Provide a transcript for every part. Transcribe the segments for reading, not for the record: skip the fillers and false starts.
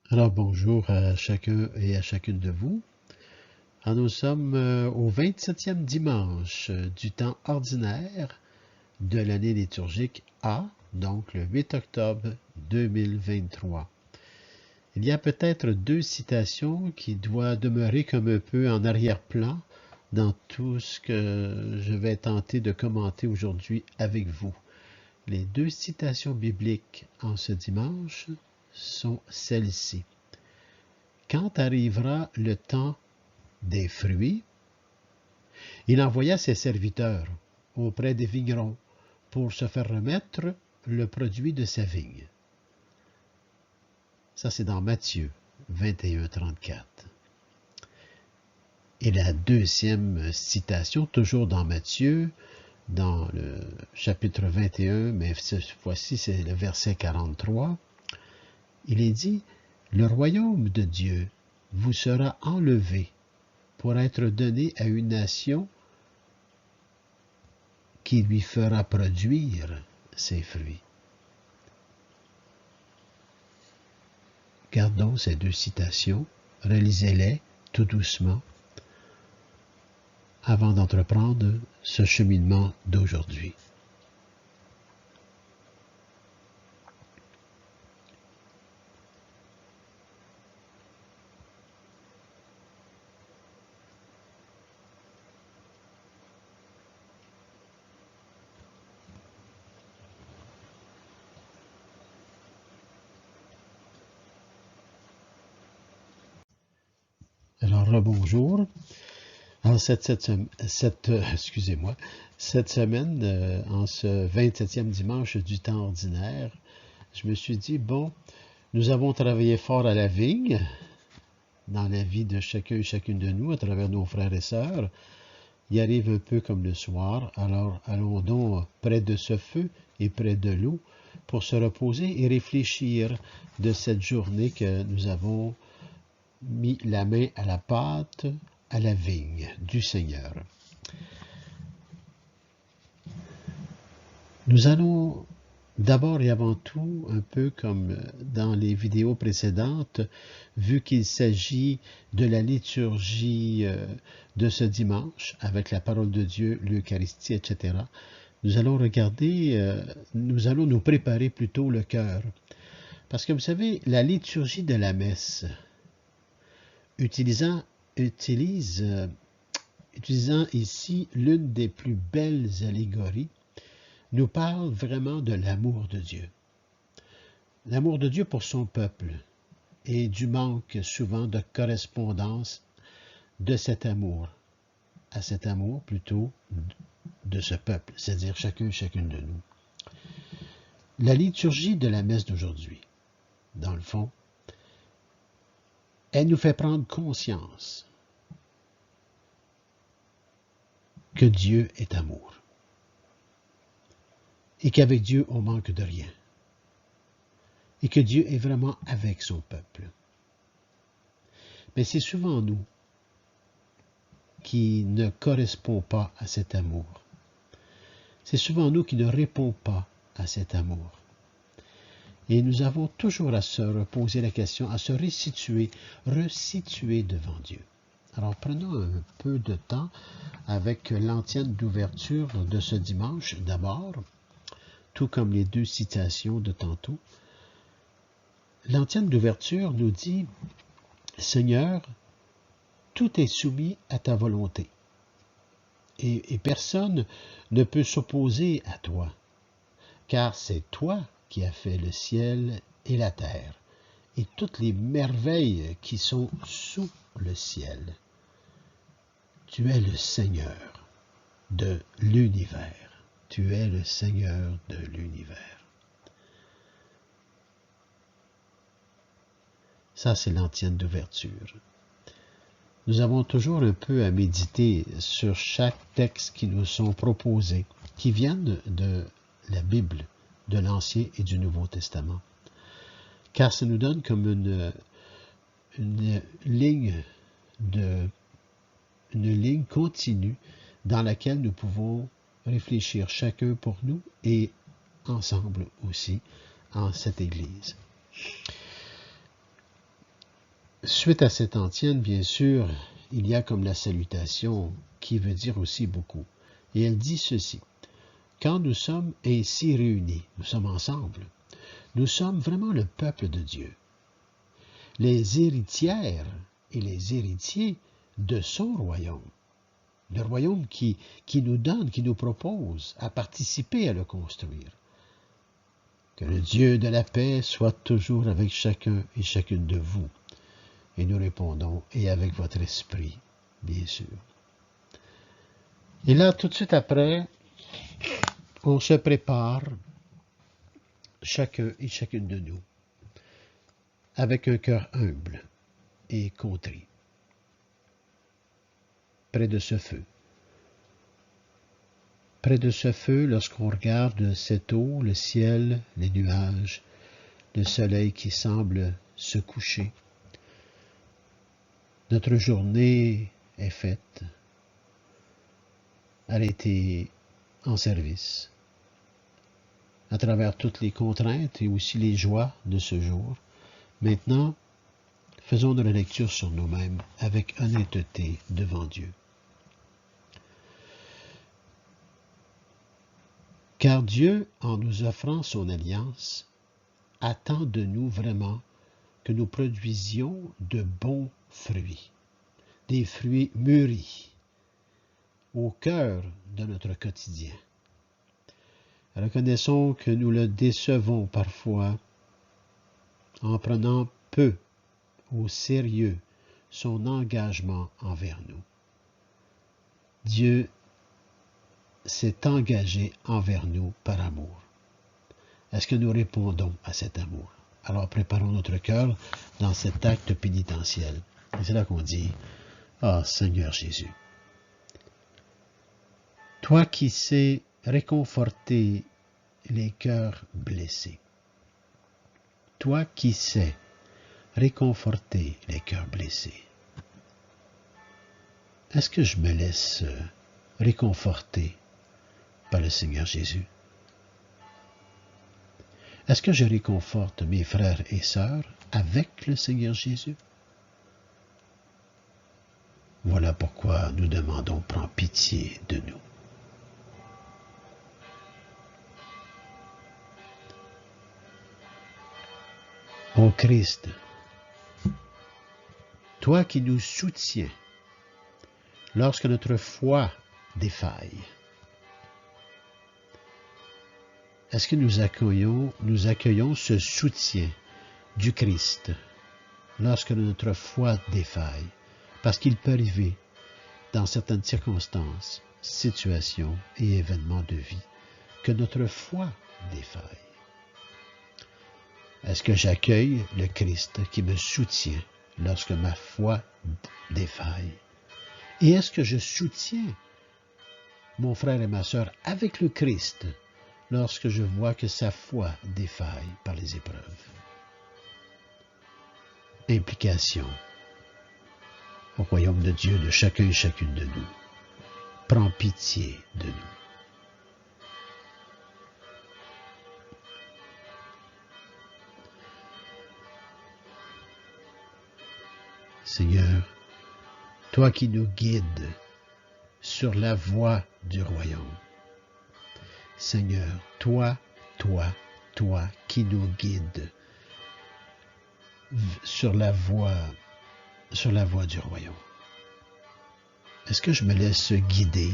Alors bonjour à chacun et à chacune de vous. Alors, nous sommes au 27e dimanche du temps ordinaire de l'année liturgique A, donc le 8 octobre 2023. Il y a peut-être deux citations qui doivent demeurer comme un peu en arrière-plan dans tout ce que je vais tenter de commenter aujourd'hui avec vous. Les deux citations bibliques en ce dimanche sont celles-ci. Quand arrivera le temps des fruits, il envoya ses serviteurs auprès des vignerons pour se faire remettre le produit de sa vigne. Ça, c'est dans Matthieu 21, 34. Et la deuxième citation, toujours dans Matthieu, dans le chapitre 21, mais cette fois-ci, c'est le verset 43. Il est dit, « Le royaume de Dieu vous sera enlevé pour être donné à une nation qui lui fera produire ses fruits. » Gardons ces deux citations, relisez-les tout doucement avant d'entreprendre ce cheminement d'aujourd'hui. Alors, rebonjour. Alors, cette semaine, en ce 27e dimanche du temps ordinaire, je me suis dit, bon, nous avons travaillé fort à la vigne, dans la vie de chacun et chacune de nous, à travers nos frères et sœurs. Il arrive un peu comme le soir, alors allons donc près de ce feu et près de l'eau pour se reposer et réfléchir de cette journée que nous avons mis la main à la pâte, à la vigne du Seigneur. Nous allons d'abord et avant tout, un peu comme dans les vidéos précédentes, vu qu'il s'agit de la liturgie de ce dimanche, avec la parole de Dieu, l'Eucharistie, etc., nous allons nous allons nous préparer plutôt le cœur. Parce que vous savez, la liturgie de la messe, utilisant ici l'une des plus belles allégories, nous parle vraiment de l'amour de Dieu. L'amour de Dieu pour son peuple et du manque souvent de correspondance de cet amour, à cet amour plutôt de ce peuple, c'est-à-dire chacun et chacune de nous. La liturgie de la messe d'aujourd'hui, dans le fond, elle nous fait prendre conscience que Dieu est amour et qu'avec Dieu, on manque de rien et que Dieu est vraiment avec son peuple. Mais c'est souvent nous qui ne correspondons pas à cet amour. C'est souvent nous qui ne répondons pas à cet amour. Et nous avons toujours à se reposer la question, à se resituer devant Dieu. Alors prenons un peu de temps avec l'antienne d'ouverture de ce dimanche d'abord, tout comme les deux citations de tantôt. L'antienne d'ouverture nous dit, « Seigneur, tout est soumis à ta volonté, et personne ne peut s'opposer à toi, car c'est toi qui as fait le ciel et la terre, et toutes les merveilles qui sont sous le ciel. Tu es le Seigneur de l'univers. Tu es le Seigneur de l'univers. » Ça, c'est l'antienne d'ouverture. Nous avons toujours un peu à méditer sur chaque texte qui nous sont proposés, qui viennent de la Bible, de l'Ancien et du Nouveau Testament. Car ça nous donne comme une ligne continue dans laquelle nous pouvons réfléchir chacun pour nous et ensemble aussi en cette Église. Suite à cette antienne, bien sûr, il y a comme la salutation qui veut dire aussi beaucoup. Et elle dit ceci: quand nous sommes ainsi réunis, nous sommes ensemble, nous sommes vraiment le peuple de Dieu, les héritières et les héritiers de son royaume. Le royaume qui nous donne, qui nous propose à participer à le construire. Que le Dieu de la paix soit toujours avec chacun et chacune de vous. Et nous répondons, et avec votre esprit, bien sûr. Et là, tout de suite après, on se prépare, chacun et chacune de nous, avec un cœur humble et contrit, près de ce feu. Près de ce feu, lorsqu'on regarde cette eau, le ciel, les nuages, le soleil qui semble se coucher, notre journée est faite. Elle a été en service, à travers toutes les contraintes et aussi les joies de ce jour. Maintenant, faisons de la lecture sur nous-mêmes avec honnêteté devant Dieu. Car Dieu, en nous offrant son alliance, attend de nous vraiment que nous produisions de bons fruits, des fruits mûris, au cœur de notre quotidien. Reconnaissons que nous le décevons parfois en prenant peu au sérieux son engagement envers nous. Dieu s'est engagé envers nous par amour. Est-ce que nous répondons à cet amour? Alors préparons notre cœur dans cet acte pénitentiel. Et c'est là qu'on dit: ah, Seigneur Jésus, toi qui sais réconforter les cœurs blessés, toi qui sais réconforter les cœurs blessés, est-ce que je me laisse réconforter par le Seigneur Jésus? Est-ce que je réconforte mes frères et sœurs avec le Seigneur Jésus? Voilà pourquoi nous demandons: prends pitié de nous. Ô Christ, toi qui nous soutiens lorsque notre foi défaille, est-ce que nous accueillons ce soutien du Christ lorsque notre foi défaille? Parce qu'il peut arriver dans certaines circonstances, situations et événements de vie que notre foi défaille. Est-ce que j'accueille le Christ qui me soutient lorsque ma foi défaille? Et est-ce que je soutiens mon frère et ma sœur avec le Christ lorsque je vois que sa foi défaille par les épreuves? Implication au royaume de Dieu de chacun et chacune de nous. Prends pitié de nous. Seigneur, toi qui nous guides sur la voie du royaume. Seigneur, toi qui nous guides sur la voie du royaume. Est-ce que je me laisse guider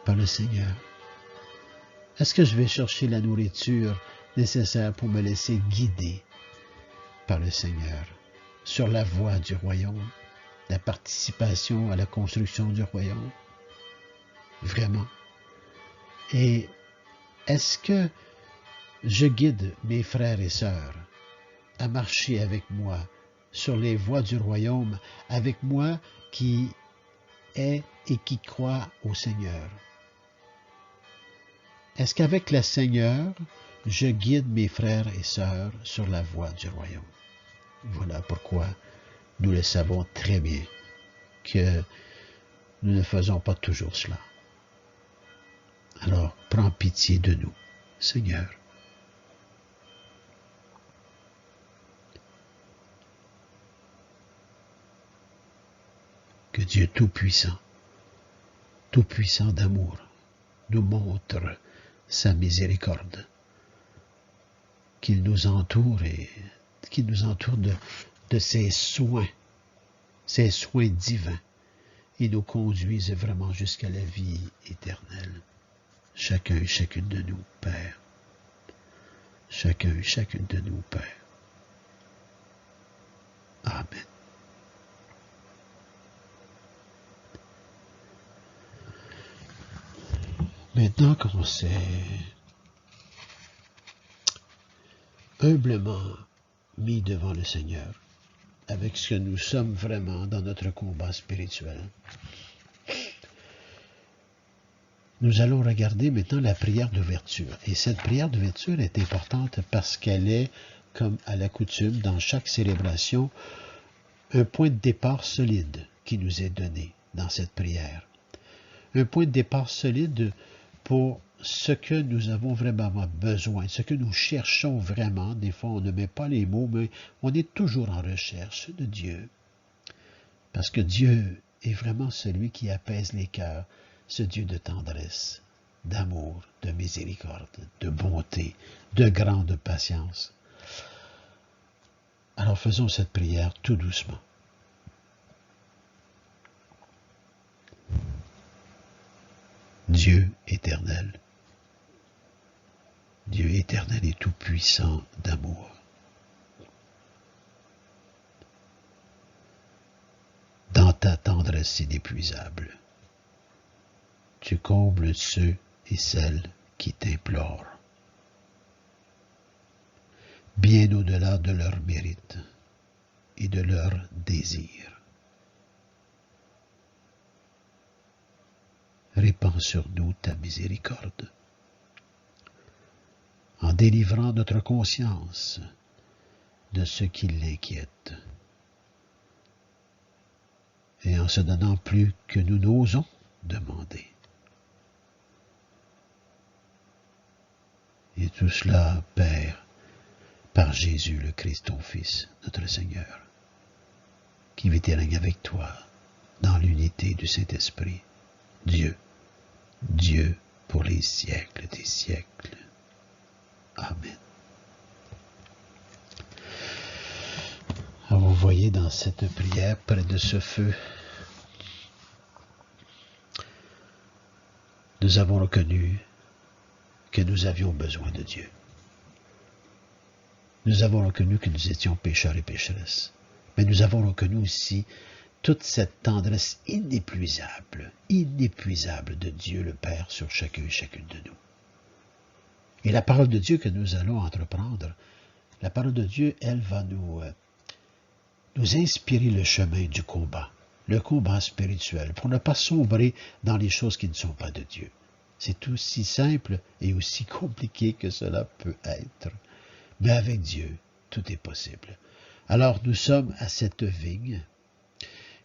par le Seigneur? Est-ce que je vais chercher la nourriture nécessaire pour me laisser guider par le Seigneur sur la voie du royaume, la participation à la construction du royaume? Vraiment. Et est-ce que je guide mes frères et sœurs à marcher avec moi sur les voies du royaume, avec moi qui est et qui croit au Seigneur? Est-ce qu'avec le Seigneur, je guide mes frères et sœurs sur la voie du royaume? Voilà pourquoi nous le savons très bien que nous ne faisons pas toujours cela. Alors, prends pitié de nous, Seigneur. que Dieu Tout-Puissant d'amour, nous montre sa miséricorde, qu'il nous entoure et qu'il nous entoure de ses soins divins, et nous conduise vraiment jusqu'à la vie éternelle. Chacun et chacune de nous, Père. Chacun et chacune de nous, Père. Amen. Maintenant qu'on s'est humblement mis devant le Seigneur, avec ce que nous sommes vraiment dans notre combat spirituel, nous allons regarder maintenant la prière d'ouverture. Et cette prière d'ouverture est importante parce qu'elle est, comme à la coutume, dans chaque célébration, un point de départ solide qui nous est donné dans cette prière. Un point de départ solide pour ce que nous avons vraiment besoin, ce que nous cherchons vraiment. Des fois, on ne met pas les mots, mais on est toujours en recherche de Dieu. Parce que Dieu est vraiment celui qui apaise les cœurs, ce Dieu de tendresse, d'amour, de miséricorde, de bonté, de grande patience. Alors faisons cette prière tout doucement. Dieu éternel et tout-puissant d'amour. Dans ta tendresse inépuisable, tu combles ceux et celles qui t'implorent, bien au-delà de leurs mérites et de leurs désirs. Répands sur nous ta miséricorde, en délivrant notre conscience de ce qui l'inquiète, et en se donnant plus que nous n'osons demander. Et tout cela, Père, par Jésus le Christ, ton Fils, notre Seigneur, qui vit et règne avec toi dans l'unité du Saint-Esprit, Dieu pour les siècles des siècles. Amen. Alors, vous voyez dans cette prière, près de ce feu, nous avons reconnu que nous avions besoin de Dieu. Nous avons reconnu que nous étions pécheurs et pécheresses. Mais nous avons reconnu aussi toute cette tendresse inépuisable de Dieu le Père sur chacun et chacune de nous. Et la parole de Dieu que nous allons entreprendre, la parole de Dieu, elle va nous inspirer le chemin du combat, le combat spirituel, pour ne pas sombrer dans les choses qui ne sont pas de Dieu. C'est aussi simple et aussi compliqué que cela peut être. Mais avec Dieu, tout est possible. Alors nous sommes à cette vigne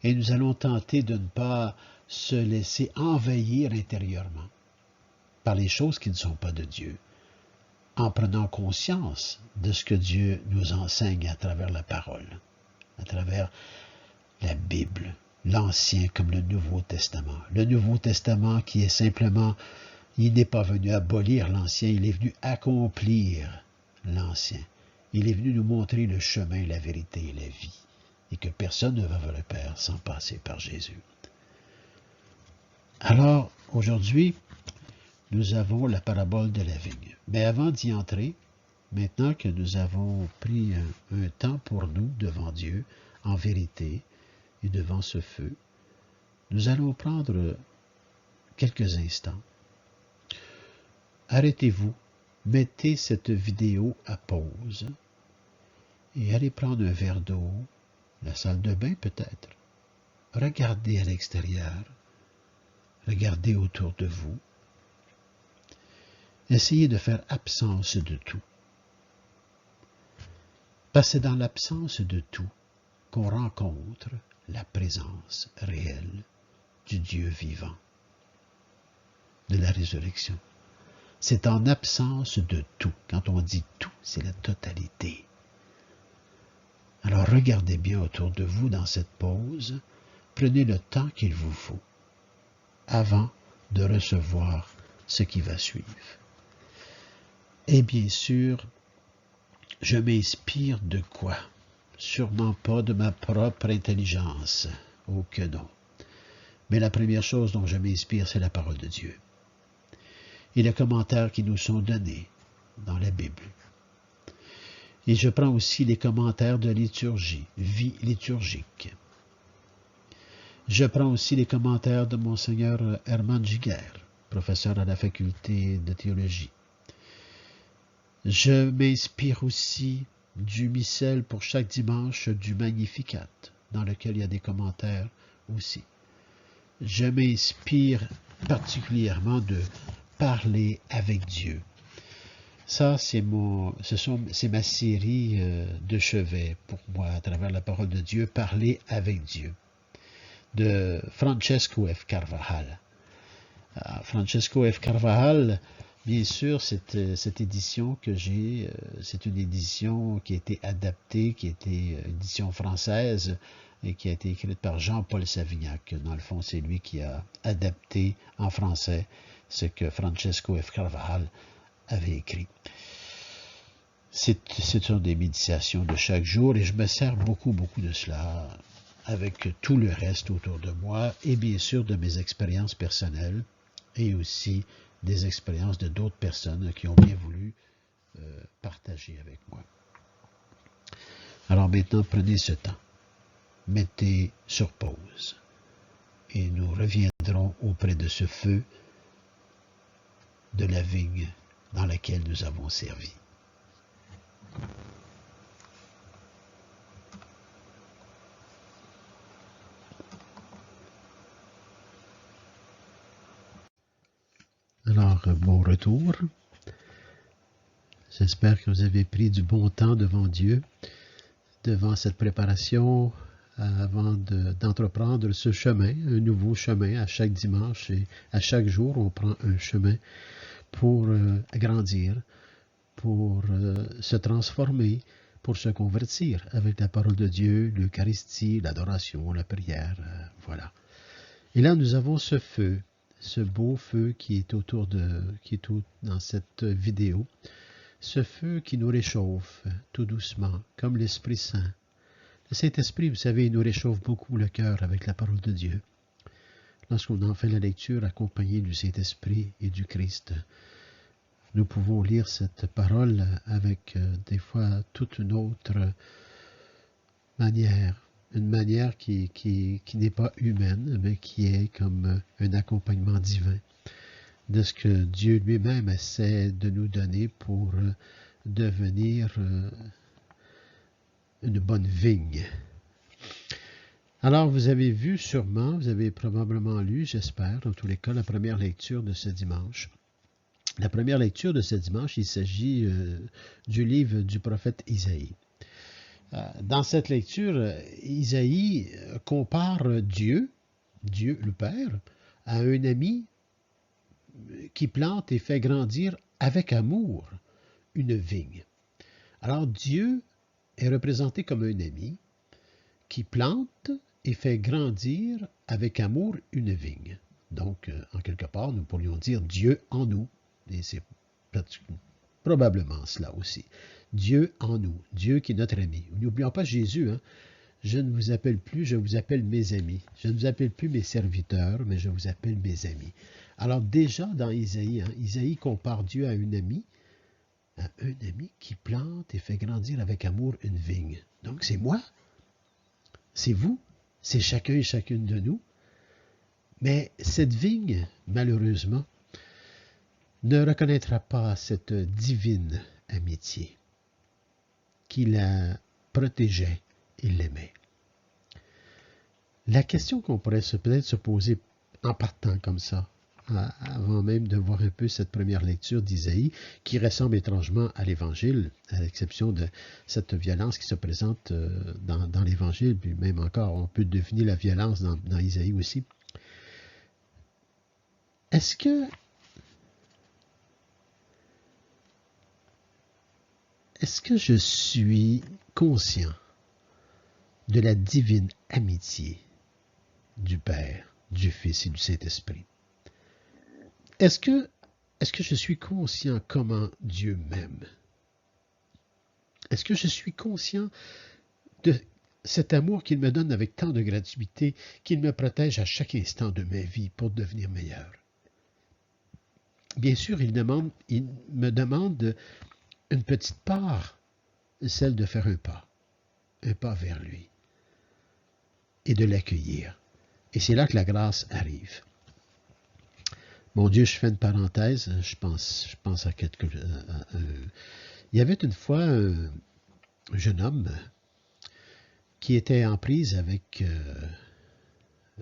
et nous allons tenter de ne pas se laisser envahir intérieurement par les choses qui ne sont pas de Dieu, en prenant conscience de ce que Dieu nous enseigne à travers la parole, à travers la Bible, l'Ancien comme le Nouveau Testament. Le Nouveau Testament qui est simplement, il n'est pas venu abolir l'Ancien, il est venu accomplir l'Ancien. Il est venu nous montrer le chemin, la vérité et la vie, et que personne ne va vers le Père sans passer par Jésus. Alors, aujourd'hui, nous avons la parabole de la vigne. Mais avant d'y entrer, maintenant que nous avons pris un temps pour nous devant Dieu, en vérité, et devant ce feu, nous allons prendre quelques instants. Arrêtez-vous, mettez cette vidéo à pause et allez prendre un verre d'eau, la salle de bain peut-être. Regardez à l'extérieur, regardez autour de vous. Essayez de faire absence de tout. Parce que c'est dans l'absence de tout qu'on rencontre la présence réelle du Dieu vivant, de la résurrection. C'est en absence de tout. Quand on dit tout, c'est la totalité. Alors regardez bien autour de vous dans cette pause, Prenez le temps qu'il vous faut avant de recevoir ce qui va suivre. Et bien sûr, je m'inspire de quoi? Sûrement pas de ma propre intelligence. Oh que non. Mais la première chose dont je m'inspire, c'est la parole de Dieu. Et les commentaires qui nous sont donnés dans la Bible. Et je prends aussi les commentaires de liturgie, vie liturgique. Je prends aussi les commentaires de Monseigneur Hermann Giguère, professeur à la faculté de théologie. Je m'inspire aussi du missel pour chaque dimanche du Magnificat, dans lequel il y a des commentaires aussi. Je m'inspire particulièrement de parler avec Dieu. Ça, c'est ma série de chevet pour moi, à travers la parole de Dieu, parler avec Dieu, de Francesco F. Carvajal. Francesco F. Carvajal, bien sûr, cette édition que j'ai, c'est une édition qui a été adaptée, qui a été édition française, et qui a été écrite par Jean-Paul Savignac. Dans le fond, c'est lui qui a adapté en français ce que Francesco F. Carvajal avait écrit. C'est sur des méditations de chaque jour et je me sers beaucoup de cela avec tout le reste autour de moi et bien sûr de mes expériences personnelles et aussi des expériences de d'autres personnes qui ont bien voulu partager avec moi. Alors maintenant, prenez ce temps, mettez sur pause et nous reviendrons auprès de ce feu de la vigne dans laquelle nous avons servi. Alors, bon retour. J'espère que vous avez pris du bon temps devant Dieu, devant cette préparation, avant d'entreprendre ce chemin, un nouveau chemin à chaque dimanche et à chaque jour, on prend un chemin pour grandir, pour se transformer, pour se convertir avec la parole de Dieu, l'Eucharistie, l'adoration, la prière, voilà. Et là, nous avons ce feu, ce beau feu qui est dans cette vidéo, ce feu qui nous réchauffe tout doucement, comme l'Esprit Saint. Le Saint-Esprit, vous savez, il nous réchauffe beaucoup le cœur avec la parole de Dieu. Lorsqu'on en fait la lecture accompagnée du Saint-Esprit et du Christ, nous pouvons lire cette parole avec des fois toute une autre manière, une manière qui n'est pas humaine, mais qui est comme un accompagnement divin de ce que Dieu lui-même essaie de nous donner pour devenir une bonne vigne. Alors, vous avez vu sûrement, vous avez probablement lu, j'espère, dans tous les cas, la première lecture de ce dimanche. La première lecture de ce dimanche, il s'agit du livre du prophète Isaïe. Dans cette lecture, Isaïe compare Dieu le Père, à un ami qui plante et fait grandir avec amour une vigne. Alors Dieu est représenté comme un ami qui plante et fait grandir avec amour une vigne. Donc, en quelque part, nous pourrions dire Dieu en nous. Et c'est probablement cela aussi. Dieu en nous, Dieu qui est notre ami. N'oublions pas Jésus, hein? Je ne vous appelle plus, je vous appelle mes amis. Je ne vous appelle plus mes serviteurs, mais je vous appelle mes amis. Alors déjà dans Isaïe, Isaïe compare Dieu à un ami qui plante et fait grandir avec amour une vigne. Donc c'est moi, c'est vous, c'est chacun et chacune de nous. Mais cette vigne, malheureusement, ne reconnaîtra pas cette divine amitié qui la protégeait et l'aimait. La question qu'on pourrait peut-être se poser en partant comme ça, avant même de voir un peu cette première lecture d'Isaïe, qui ressemble étrangement à l'Évangile, à l'exception de cette violence qui se présente dans l'Évangile, puis même encore, on peut deviner la violence dans Isaïe aussi. Est-ce que je suis conscient de la divine amitié du Père, du Fils et du Saint-Esprit. Est-ce que je suis conscient comment Dieu m'aime? Est-ce que je suis conscient de cet amour qu'il me donne avec tant de gratuité, qu'il me protège à chaque instant de ma vie pour devenir meilleur? Bien sûr, il me demande une petite part, celle de faire un pas vers lui, et de l'accueillir. Et c'est là que la grâce arrive. Mon Dieu, je fais une parenthèse, je pense à quelque chose. Il y avait une fois un jeune homme qui était en prise avec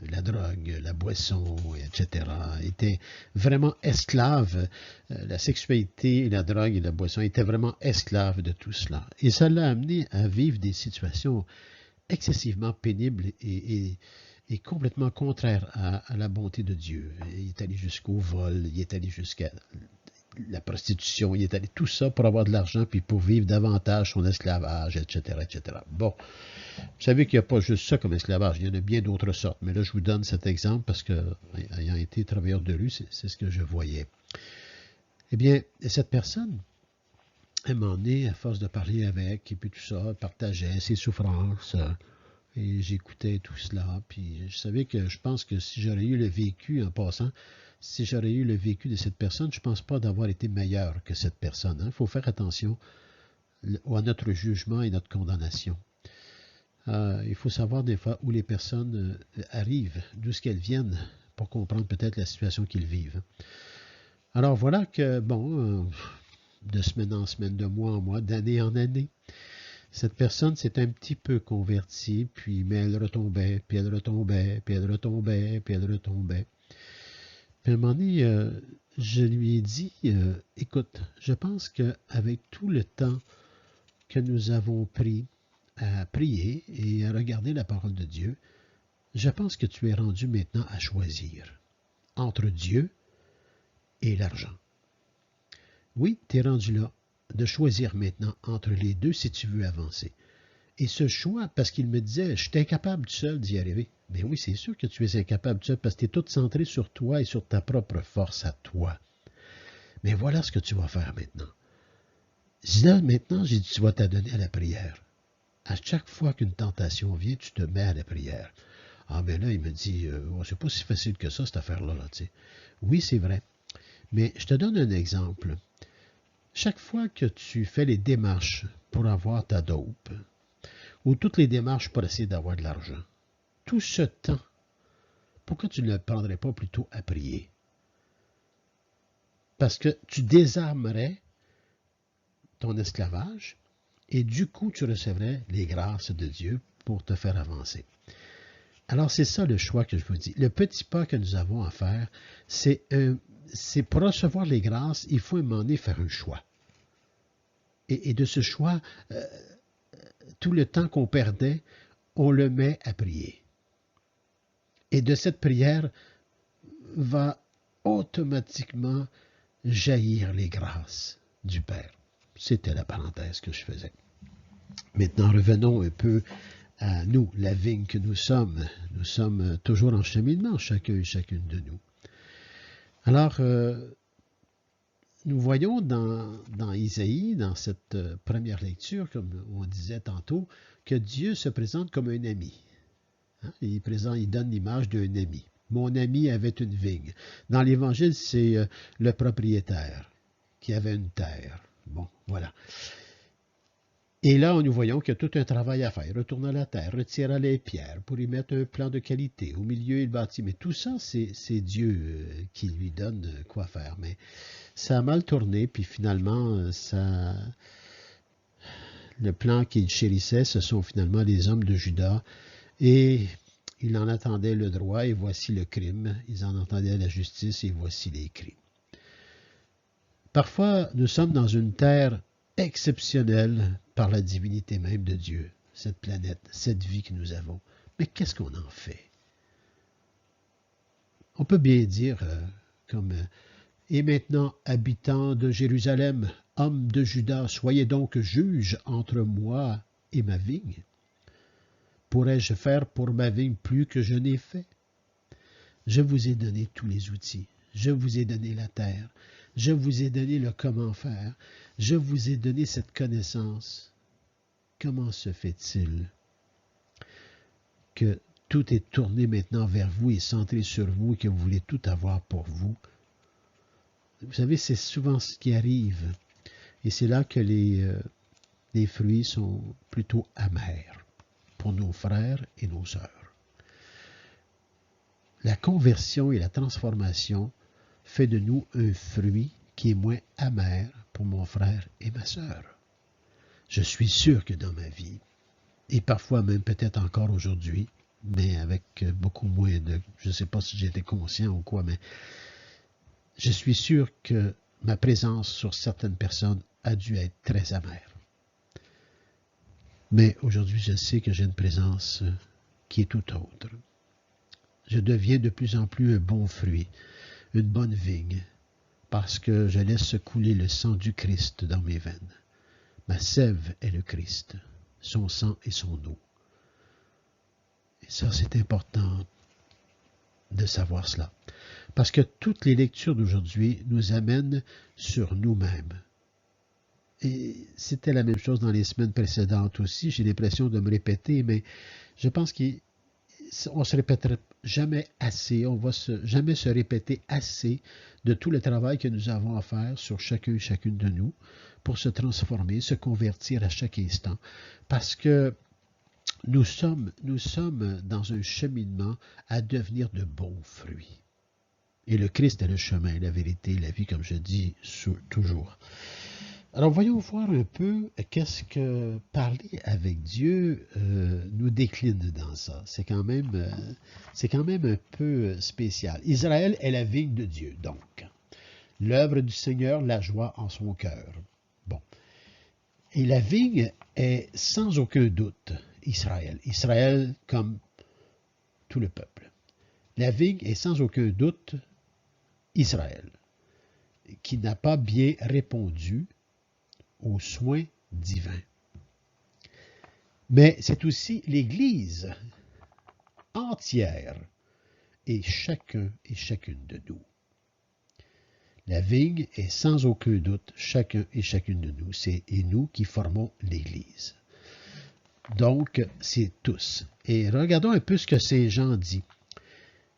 la drogue, la boisson, etc. Il était vraiment esclave. La sexualité, la drogue et la boisson étaient vraiment esclaves de tout cela. Et ça l'a amené à vivre des situations excessivement pénibles et complètement contraires à la bonté de Dieu. Il est allé jusqu'au vol, il est allé jusqu'à la prostitution, il est allé tout ça pour avoir de l'argent puis pour vivre davantage son esclavage, etc., etc. Bon, vous savez qu'il n'y a pas juste ça comme esclavage, il y en a bien d'autres sortes, mais là je vous donne cet exemple parce que, ayant été travailleur de rue, c'est ce que je voyais. Eh bien, cette personne, à un moment donné, à force de parler avec, et puis tout ça, partageait ses souffrances, et j'écoutais tout cela, puis je savais que je pense que si j'aurais eu le vécu, en passant, si j'aurais eu le vécu de cette personne, je ne pense pas d'avoir été meilleur que cette personne. Il faut faire attention à notre jugement et notre condamnation. Il faut savoir des fois où les personnes arrivent, d'où ce qu'elles viennent, pour comprendre peut-être la situation qu'ils vivent. Alors voilà que, bon, de semaine en semaine, de mois en mois, d'année en année, cette personne s'est un petit peu convertie, mais elle retombait, puis elle retombait, puis elle retombait, puis elle retombait. Puis à un moment donné, je lui ai dit, écoute, je pense qu'avec tout le temps que nous avons pris à prier et à regarder la parole de Dieu, je pense que tu es rendu maintenant à choisir entre Dieu et l'argent. Oui, tu es rendu là de choisir maintenant entre les deux si tu veux avancer. Et ce choix, parce qu'il me disait, je suis incapable tout seul d'y arriver. Bien oui, c'est sûr que tu es incapable tout seul parce que tu es tout centré sur toi et sur ta propre force à toi. Mais voilà ce que tu vas faire maintenant. Là, maintenant, j'ai dit, tu vas t'adonner à la prière. À chaque fois qu'une tentation vient, tu te mets à la prière. Ah, mais là, il me dit, c'est pas si facile que ça, cette affaire-là. Là, tu sais. Oui, c'est vrai. Mais je te donne un exemple. Chaque fois que tu fais les démarches pour avoir ta dope, ou toutes les démarches pour essayer d'avoir de l'argent, tout ce temps, pourquoi tu ne le prendrais pas plutôt à prier? Parce que tu désarmerais ton esclavage et du coup, tu recevrais les grâces de Dieu pour te faire avancer. Alors, c'est ça le choix que je vous dis. Le petit pas que nous avons à faire, c'est pour recevoir les grâces, il faut à un moment donné faire un choix. Et de ce choix, tout le temps qu'on perdait, on le met à prier. Et de cette prière va automatiquement jaillir les grâces du Père. C'était la parenthèse que je faisais. Maintenant, revenons un peu à nous, la vigne que nous sommes. Nous sommes toujours en cheminement, chacun et chacune de nous. Alors, nous voyons dans Isaïe, dans cette première lecture, comme on disait tantôt, que Dieu se présente comme un ami. Hein? Il donne l'image d'un ami. Mon ami avait une vigne. Dans l'Évangile, c'est le propriétaire qui avait une terre. Bon, voilà. Et là, nous voyons qu'il y a tout un travail à faire. Il retourne à la terre, retire les pierres pour y mettre un plan de qualité. Au milieu, il bâtit. Mais tout ça, c'est Dieu qui lui donne quoi faire. Mais ça a mal tourné, puis finalement, le plan qu'il chérissait, ce sont finalement les hommes de Juda. Et il en attendait le droit, et voici le crime. Ils en attendaient la justice, et voici les crimes. Parfois, nous sommes dans une terre exceptionnelle par la divinité même de Dieu, cette planète, cette vie que nous avons. Mais qu'est-ce qu'on en fait? On peut bien dire, et maintenant, habitants de Jérusalem, hommes de Juda, soyez donc juges entre moi et ma vigne. Pourrais-je faire pour ma vigne plus que je n'ai fait? Je vous ai donné tous les outils. Je vous ai donné la terre. Je vous ai donné le comment faire. Je vous ai donné cette connaissance. Comment se fait-il que tout est tourné maintenant vers vous et centré sur vous et que vous voulez tout avoir pour vous? Vous savez, c'est souvent ce qui arrive. Et c'est là que les fruits sont plutôt amers pour nos frères et nos sœurs. La conversion et la transformation fait de nous un fruit qui est moins amer pour mon frère et ma sœur. Je suis sûr que dans ma vie, et parfois même peut-être encore aujourd'hui, mais avec beaucoup moins de... Je ne sais pas si j'étais conscient ou quoi, mais je suis sûr que ma présence sur certaines personnes a dû être très amère. Mais aujourd'hui, je sais que j'ai une présence qui est tout autre. Je deviens de plus en plus un bon fruit, une bonne vigne, parce que je laisse couler le sang du Christ dans mes veines. Ma sève est le Christ, son sang et son eau. Et ça, c'est important de savoir cela. Parce que toutes les lectures d'aujourd'hui nous amènent sur nous-mêmes. Et c'était la même chose dans les semaines précédentes aussi. J'ai l'impression de me répéter, mais je pense qu'on ne se répétera jamais assez, on ne va jamais se répéter assez de tout le travail que nous avons à faire sur chacun et chacune de nous pour se transformer, se convertir à chaque instant. Parce que nous sommes dans un cheminement à devenir de bons fruits. Et le Christ est le chemin, la vérité, la vie, comme je dis toujours. Alors, voyons voir un peu qu'est-ce que parler avec Dieu nous décline dans ça. C'est quand même un peu spécial. Israël est la vigne de Dieu, donc. L'œuvre du Seigneur, la joie en son cœur. Bon. Et la vigne est sans aucun doute Israël. Israël comme tout le peuple. La vigne est sans aucun doute Israël, qui n'a pas bien répondu aux soins divins. Mais c'est aussi l'Église entière et chacun et chacune de nous. La vigne est sans aucun doute chacun et chacune de nous. C'est nous qui formons l'Église. Donc, c'est tous. Et regardons un peu ce que Saint Jean dit.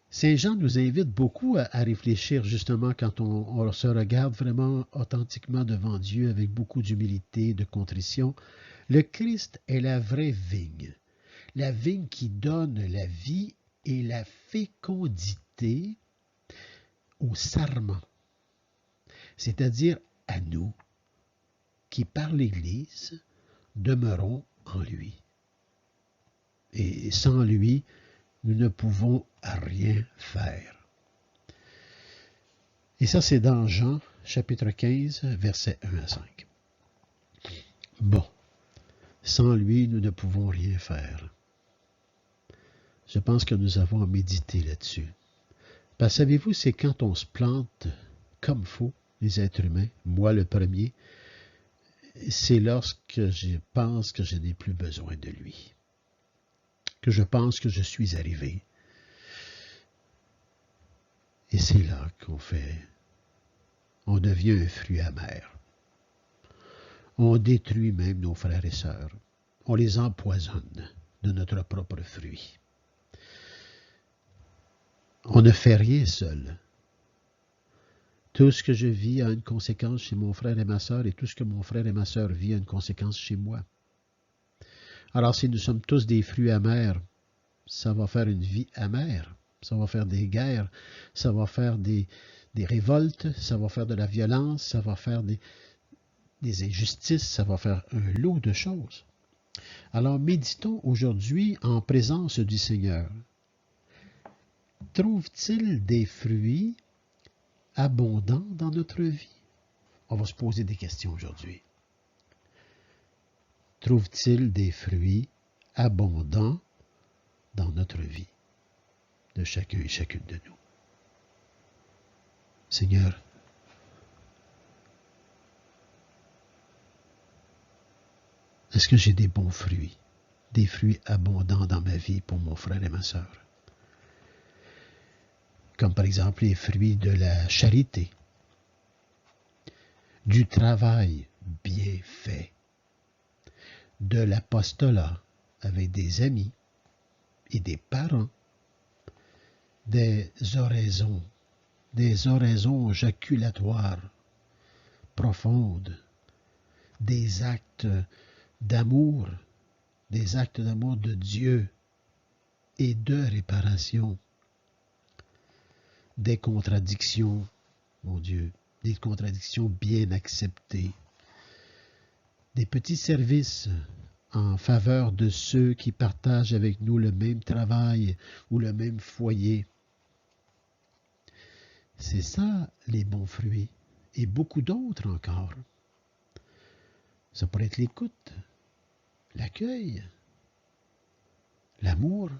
Saint Jean nous invite beaucoup à réfléchir justement quand on se regarde vraiment authentiquement devant Dieu avec beaucoup d'humilité, de contrition. Le Christ est la vraie vigne qui donne la vie et la fécondité au sarment, c'est-à-dire à nous qui par l'Église demeurons en lui. Et sans lui, nous ne pouvons rien faire. Et ça, c'est dans Jean, chapitre 15, versets 1 à 5. Bon, sans lui, nous ne pouvons rien faire. Je pense que nous avons à méditer là-dessus. Parce que savez-vous, c'est quand on se plante comme faut, les êtres humains, moi le premier, c'est lorsque je pense que je n'ai plus besoin de lui, que je pense que je suis arrivé. Et c'est là on devient un fruit amer. On détruit même nos frères et sœurs. On les empoisonne de notre propre fruit. On ne fait rien seul. Tout ce que je vis a une conséquence chez mon frère et ma sœur, et tout ce que mon frère et ma sœur vivent a une conséquence chez moi. Alors, si nous sommes tous des fruits amers, ça va faire une vie amère. Ça va faire des guerres, ça va faire des révoltes, ça va faire de la violence, ça va faire des injustices, ça va faire un lot de choses. Alors, méditons aujourd'hui en présence du Seigneur. Trouve-t-il des fruits abondants dans notre vie? On va se poser des questions aujourd'hui. Trouve-t-il des fruits abondants dans notre vie, de chacun et chacune de nous? Seigneur, est-ce que j'ai des bons fruits, des fruits abondants dans ma vie pour mon frère et ma sœur? comme par exemple les fruits de la charité, du travail bien fait, de l'apostolat avec des amis et des parents, des oraisons jaculatoires profondes, des actes d'amour, de Dieu et de réparation, des contradictions, mon Dieu, des contradictions bien acceptées, des petits services en faveur de ceux qui partagent avec nous le même travail ou le même foyer. C'est ça, les bons fruits, et beaucoup d'autres encore. Ça pourrait être l'écoute, l'accueil, l'amour,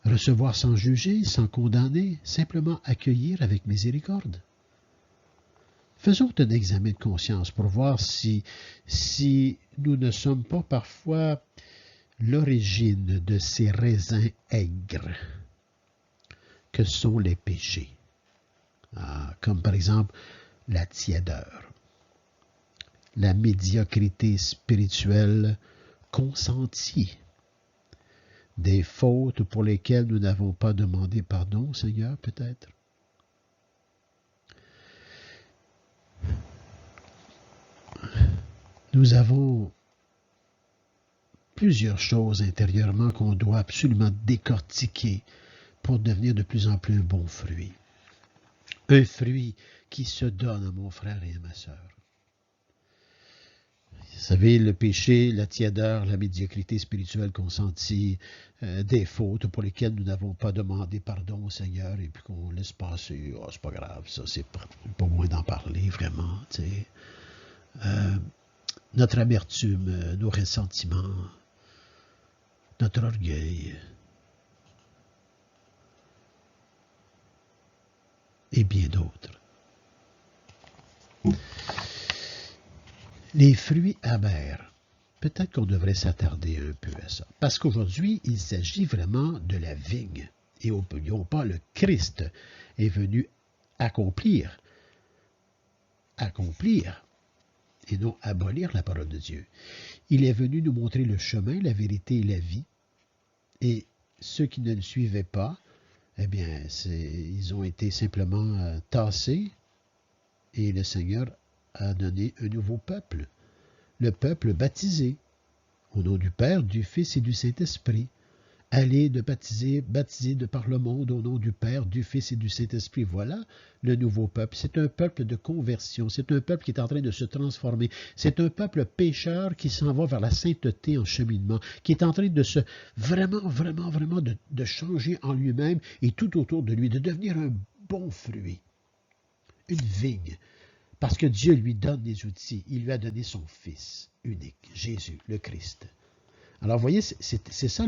recevoir sans juger, sans condamner, simplement accueillir avec miséricorde. Faisons un examen de conscience pour voir si nous ne sommes pas parfois l'origine de ces raisins aigres que sont les péchés, comme par exemple la tiédeur, la médiocrité spirituelle consentie, des fautes pour lesquelles nous n'avons pas demandé pardon, Seigneur, peut-être. Nous avons plusieurs choses intérieurement qu'on doit absolument décortiquer pour devenir de plus en plus un bon fruit. Un fruit qui se donne à mon frère et à ma sœur. Vous savez, le péché, la tiédeur, la médiocrité spirituelle consentie, des fautes pour lesquelles nous n'avons pas demandé pardon au Seigneur et puis qu'on laisse passer. Oh, c'est pas grave, ça, c'est pas moins d'en parler, vraiment. Tu sais. Notre amertume, nos ressentiments, notre orgueil et bien d'autres. Les fruits amers. Peut-être qu'on devrait s'attarder un peu à ça. Parce qu'aujourd'hui, il s'agit vraiment de la vigne. Et n'oublions pas, le Christ est venu accomplir, et non abolir la parole de Dieu. Il est venu nous montrer le chemin, la vérité et la vie. Et ceux qui ne le suivaient pas, eh bien, ils ont été simplement tassés. Et le Seigneur a donné un nouveau peuple, le peuple baptisé, au nom du Père, du Fils et du Saint-Esprit. Allez de baptiser de par le monde au nom du Père, du Fils et du Saint-Esprit. Voilà le nouveau peuple. C'est un peuple de conversion. C'est un peuple qui est en train de se transformer. C'est un peuple pécheur qui s'en va vers la sainteté en cheminement, qui est en train de se vraiment de changer en lui-même et tout autour de lui, de devenir un bon fruit, une vigne. Parce que Dieu lui donne des outils. Il lui a donné son Fils unique, Jésus, le Christ. Alors, vous voyez, c'est ça,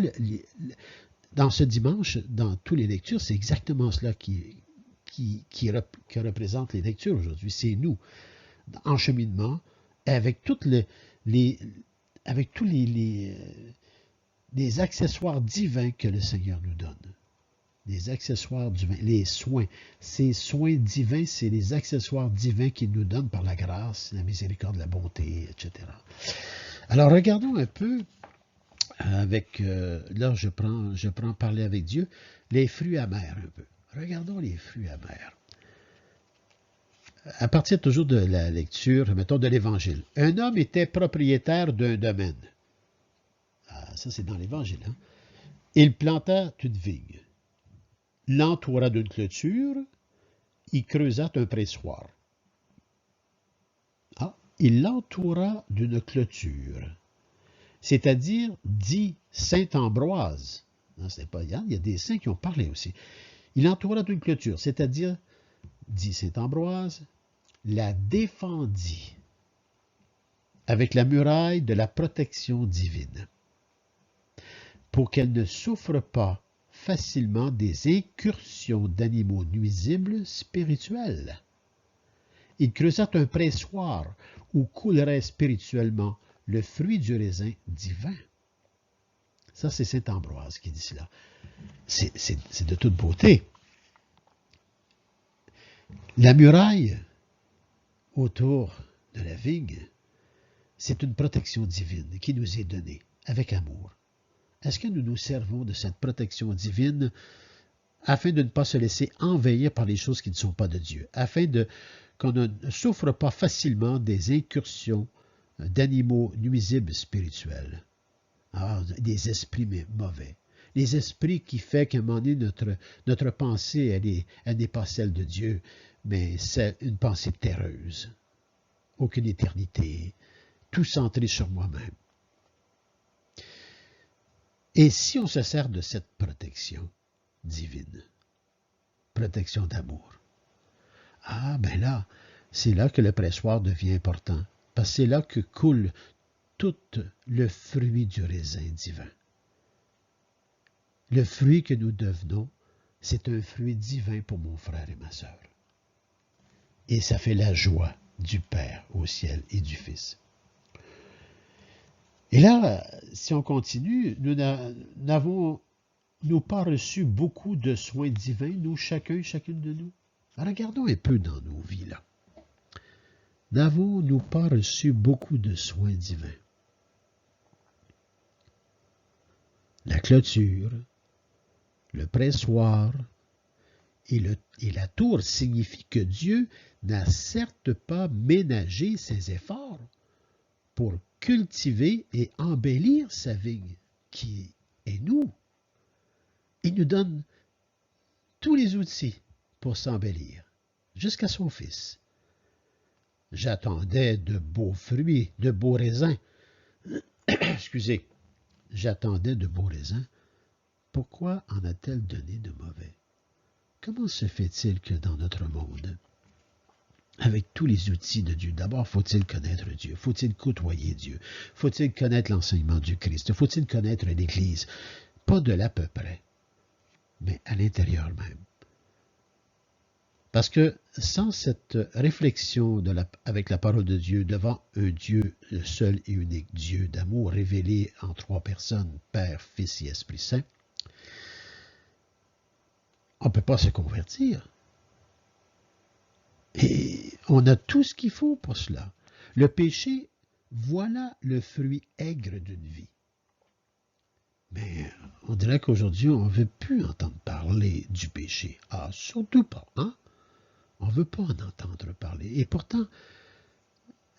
dans ce dimanche, dans toutes les lectures, c'est exactement cela qui représente les lectures aujourd'hui. C'est nous, en cheminement, avec tous les accessoires divins que le Seigneur nous donne. Les accessoires divins, les soins. Ces soins divins, c'est les accessoires divins qu'il nous donne par la grâce, la miséricorde, la bonté, etc. Alors, regardons un peu avec, là, je prends parler avec Dieu, les fruits amers un peu. Regardons les fruits amers. À partir toujours de la lecture, mettons, de l'Évangile. Un homme était propriétaire d'un domaine. Ça, c'est dans l'Évangile. Hein? Il planta une vigne, l'entoura d'une clôture, il creusa un pressoir. Il l'entoura d'une clôture. C'est-à-dire, dit saint Ambroise. Non, c'est pas Yann, il y a des saints qui ont parlé aussi. Il entoura d'une clôture, c'est-à-dire, dit saint Ambroise, la défendit avec la muraille de la protection divine, pour qu'elle ne souffre pas facilement des incursions d'animaux nuisibles spirituels. Il creusa un pressoir où coulerait spirituellement le fruit du raisin divin. Ça, c'est saint Ambroise qui dit cela. C'est de toute beauté. La muraille autour de la vigne, c'est une protection divine qui nous est donnée avec amour. Est-ce que nous nous servons de cette protection divine afin de ne pas se laisser envahir par les choses qui ne sont pas de Dieu, afin qu'on ne souffre pas facilement des incursions d'animaux nuisibles spirituels, des esprits mauvais, les esprits qui font qu'à un moment donné, notre pensée, elle n'est pas celle de Dieu, mais c'est une pensée terreuse, aucune éternité, tout centré sur moi-même. Et si on se sert de cette protection divine, protection d'amour, ben là, c'est là que le pressoir devient important, parce que c'est là que coule tout le fruit du raisin divin. Le fruit que nous devenons, c'est un fruit divin pour mon frère et ma sœur. Et ça fait la joie du Père au ciel et du Fils. Et là, si on continue, nous n'avons pas reçu beaucoup de soins divins, nous, chacune de nous. Regardons un peu dans nos vies, là. N'avons-nous pas reçu beaucoup de soins divins? La clôture, le pressoir et la tour signifient que Dieu n'a certes pas ménagé ses efforts pour cultiver et embellir sa vigne, qui est nous. Il nous donne tous les outils pour s'embellir, jusqu'à son Fils. J'attendais de beaux fruits, de beaux raisins. Excusez, j'attendais de beaux raisins. Pourquoi en a-t-elle donné de mauvais? Comment se fait-il que dans notre monde, avec tous les outils de Dieu, d'abord faut-il connaître Dieu, faut-il côtoyer Dieu, faut-il connaître l'enseignement du Christ, faut-il connaître l'Église, pas de l'à peu près, mais à l'intérieur même. Parce que sans cette réflexion avec la parole de Dieu devant un Dieu, le seul et unique Dieu d'amour révélé en trois personnes, Père, Fils et Esprit Saint, on ne peut pas se convertir. Et on a tout ce qu'il faut pour cela. Le péché, voilà le fruit aigre d'une vie. Mais on dirait qu'aujourd'hui, on ne veut plus entendre parler du péché. Ah, surtout pas, hein? On ne veut pas en entendre parler. Et pourtant,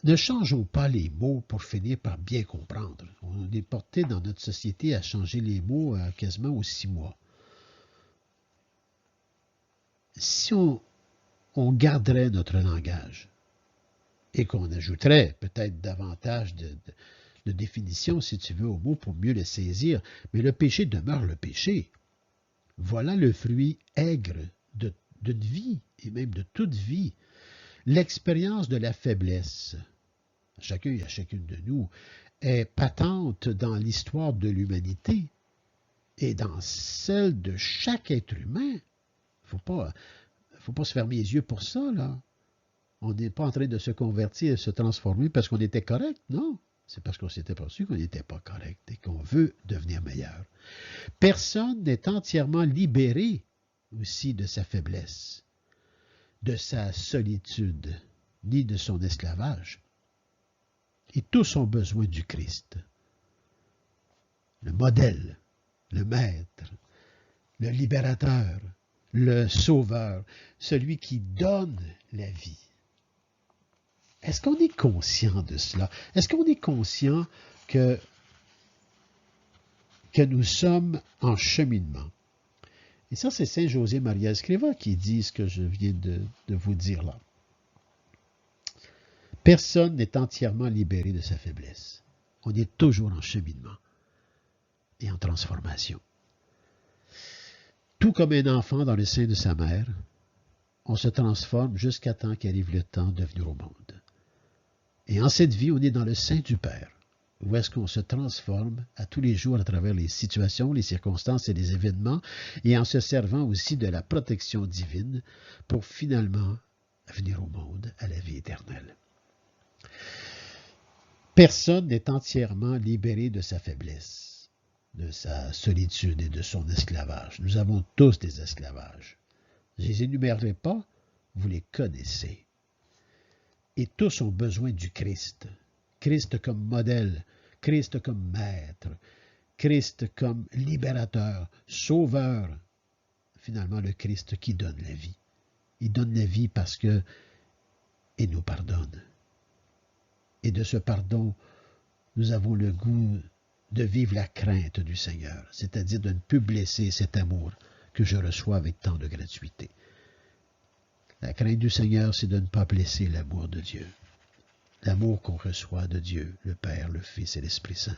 ne changeons pas les mots pour finir par bien comprendre. On est porté dans notre société à changer les mots quasiment aux 6 mois. Si on garderait notre langage et qu'on ajouterait peut-être davantage de définitions, si tu veux, aux mots pour mieux les saisir, mais le péché demeure le péché. Voilà le fruit aigre d'une vie, et même de toute vie. L'expérience de la faiblesse, chacun et à chacune de nous, est patente dans l'histoire de l'humanité et dans celle de chaque être humain. Faut pas se fermer les yeux pour ça, là. On n'est pas en train de se convertir et se transformer parce qu'on était correct, non. C'est parce qu'on s'était perçu qu'on n'était pas correct et qu'on veut devenir meilleur. Personne n'est entièrement libéré aussi de sa faiblesse, de sa solitude, ni de son esclavage. Et tous ont besoin du Christ, le modèle, le maître, le libérateur, le sauveur, celui qui donne la vie. Est-ce qu'on est conscient de cela? Est-ce qu'on est conscient que nous sommes en cheminement? Et ça, c'est Saint José Maria Escrivá qui dit ce que je viens de vous dire là. Personne n'est entièrement libéré de sa faiblesse. On est toujours en cheminement et en transformation. Tout comme un enfant dans le sein de sa mère, on se transforme jusqu'à temps qu'arrive le temps de venir au monde. Et en cette vie, on est dans le sein du Père, où est-ce qu'on se transforme à tous les jours à travers les situations, les circonstances et les événements, et en se servant aussi de la protection divine pour finalement venir au monde à la vie éternelle. Personne n'est entièrement libéré de sa faiblesse. de sa solitude et de son esclavage. Nous avons tous des esclavages. Je ne les énumérerai pas, vous les connaissez. Et tous ont besoin du Christ. Christ comme modèle, Christ comme maître, Christ comme libérateur, sauveur. Finalement, le Christ qui donne la vie. Il donne la vie parce que il nous pardonne. Et de ce pardon, nous avons le goût de vivre la crainte du Seigneur, c'est-à-dire de ne plus blesser cet amour que je reçois avec tant de gratuité. La crainte du Seigneur, c'est de ne pas blesser l'amour de Dieu. L'amour qu'on reçoit de Dieu, le Père, le Fils et l'Esprit Saint.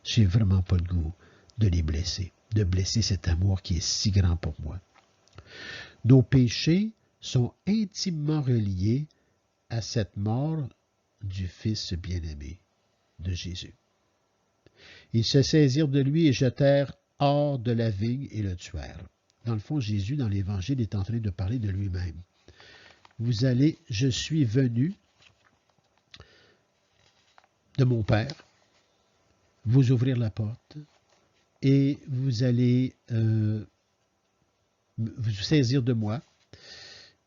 Je n'ai vraiment pas le goût de les blesser, de blesser cet amour qui est si grand pour moi. Nos péchés sont intimement reliés à cette mort du Fils bien-aimé de Jésus. Ils se saisirent de lui et jetèrent hors de la vigne et le tuèrent. Dans le fond, Jésus, dans l'Évangile, est en train de parler de lui-même. Je suis venu de mon Père, vous ouvrir la porte et vous allez vous saisir de moi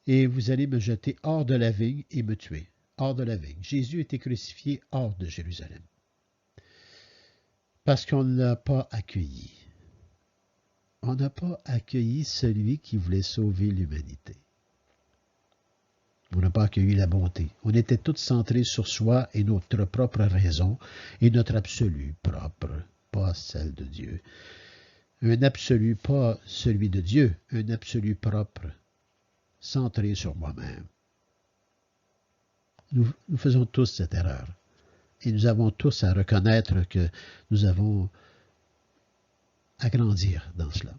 et vous allez me jeter hors de la vigne et me tuer. Hors de la vigne. Jésus était crucifié hors de Jérusalem. Parce qu'on ne l'a pas accueilli. On n'a pas accueilli celui qui voulait sauver l'humanité. On n'a pas accueilli la bonté. On était tous centrés sur soi et notre propre raison et notre absolu propre, pas celle de Dieu. Un absolu, pas celui de Dieu, un absolu propre, centré sur moi-même. Nous faisons tous cette erreur. Et nous avons tous à reconnaître que nous avons à grandir dans cela.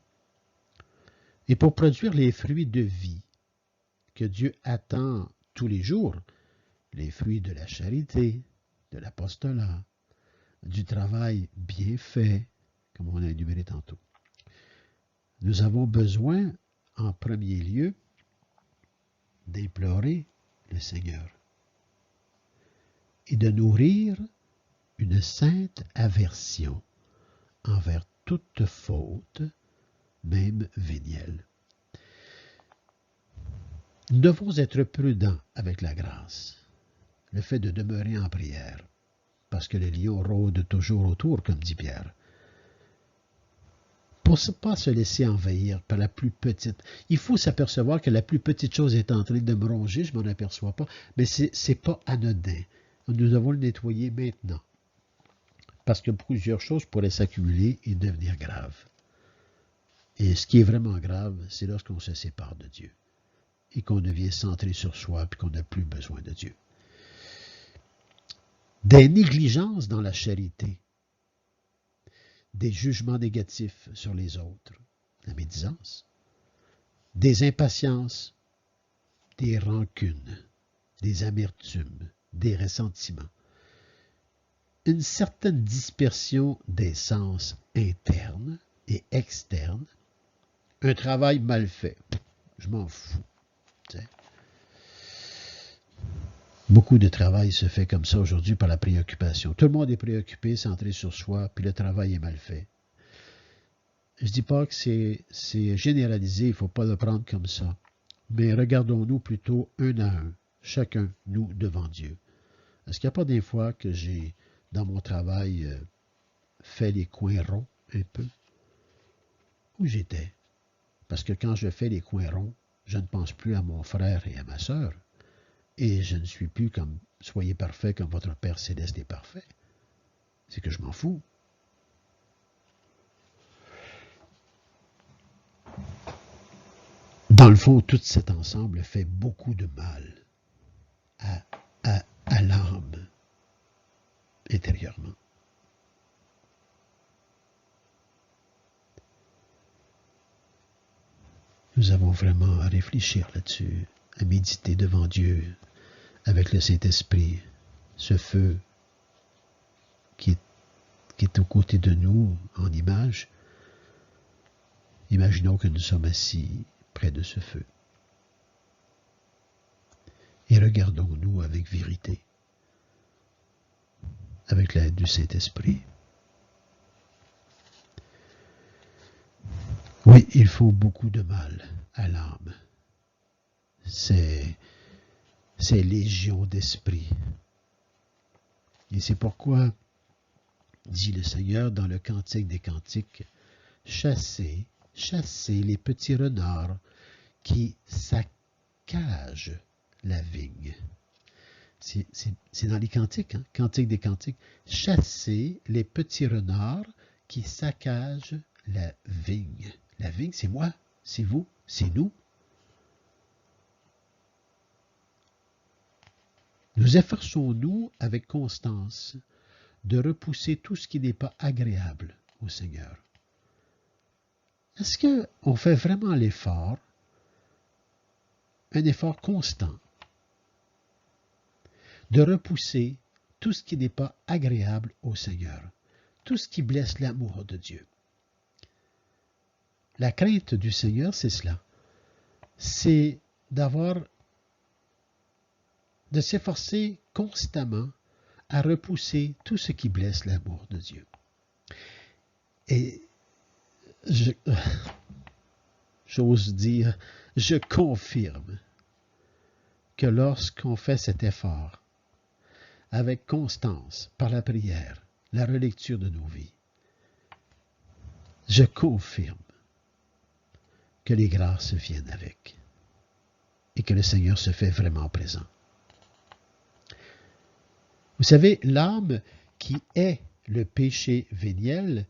Et pour produire les fruits de vie que Dieu attend tous les jours, les fruits de la charité, de l'apostolat, du travail bien fait, comme on a énuméré tantôt, nous avons besoin, en premier lieu, d'implorer le Seigneur et de nourrir une sainte aversion envers toute faute, même vénielle. Nous devons être prudents avec la grâce, le fait de demeurer en prière, parce que le lion rôde toujours autour, comme dit Pierre. Pour ne pas se laisser envahir par la plus petite. Il faut s'apercevoir que la plus petite chose est en train de me ronger, je ne m'en aperçois pas, mais ce n'est pas anodin. Nous devons le nettoyer maintenant, parce que plusieurs choses pourraient s'accumuler et devenir graves. Et ce qui est vraiment grave, c'est lorsqu'on se sépare de Dieu et qu'on devient centré sur soi et qu'on n'a plus besoin de Dieu. Des négligences dans la charité, des jugements négatifs sur les autres, la médisance, des impatiences, des rancunes, des amertumes, des ressentiments, une certaine dispersion des sens internes et externes, un travail mal fait. Je m'en fous. T'sais. Beaucoup de travail se fait comme ça aujourd'hui par la préoccupation. Tout le monde est préoccupé, centré sur soi, puis le travail est mal fait. Je ne dis pas que c'est généralisé, il ne faut pas le prendre comme ça. Mais regardons-nous plutôt un à un, chacun, nous, devant Dieu. Est-ce qu'il n'y a pas des fois que j'ai, dans mon travail, fait les coins ronds un peu? Où j'étais? Parce que quand je fais les coins ronds, je ne pense plus à mon frère et à ma sœur. Et je ne suis plus comme « Soyez parfait comme votre Père Céleste est parfait ». C'est que je m'en fous. Dans le fond, tout cet ensemble fait beaucoup de mal à l'âme intérieurement. Nous avons vraiment à réfléchir là-dessus, à méditer devant Dieu avec le Saint-Esprit, ce feu qui est aux côtés de nous en image. Imaginons que nous sommes assis près de ce feu. Et regardons-nous avec vérité, avec l'aide du Saint-Esprit. Oui, il faut beaucoup de mal à l'âme. C'est légion d'esprit. Et c'est pourquoi, dit le Seigneur dans le Cantique des Cantiques, chassez, chassez les petits renards qui saccagent la vigne. C'est dans les cantiques, hein? Cantique des Cantiques. Chassez les petits renards qui saccagent la vigne. La vigne, c'est moi, c'est vous, c'est nous. Nous efforçons-nous avec constance de repousser tout ce qui n'est pas agréable au Seigneur. Est-ce qu'on fait vraiment l'effort, un effort constant, de repousser tout ce qui n'est pas agréable au Seigneur, tout ce qui blesse l'amour de Dieu? La crainte du Seigneur, c'est cela. C'est de s'efforcer constamment à repousser tout ce qui blesse l'amour de Dieu. Et j'ose dire, je confirme que lorsqu'on fait cet effort, avec constance, par la prière, la relecture de nos vies, je confirme que les grâces viennent avec et que le Seigneur se fait vraiment présent. Vous savez, l'âme qui est le péché véniel,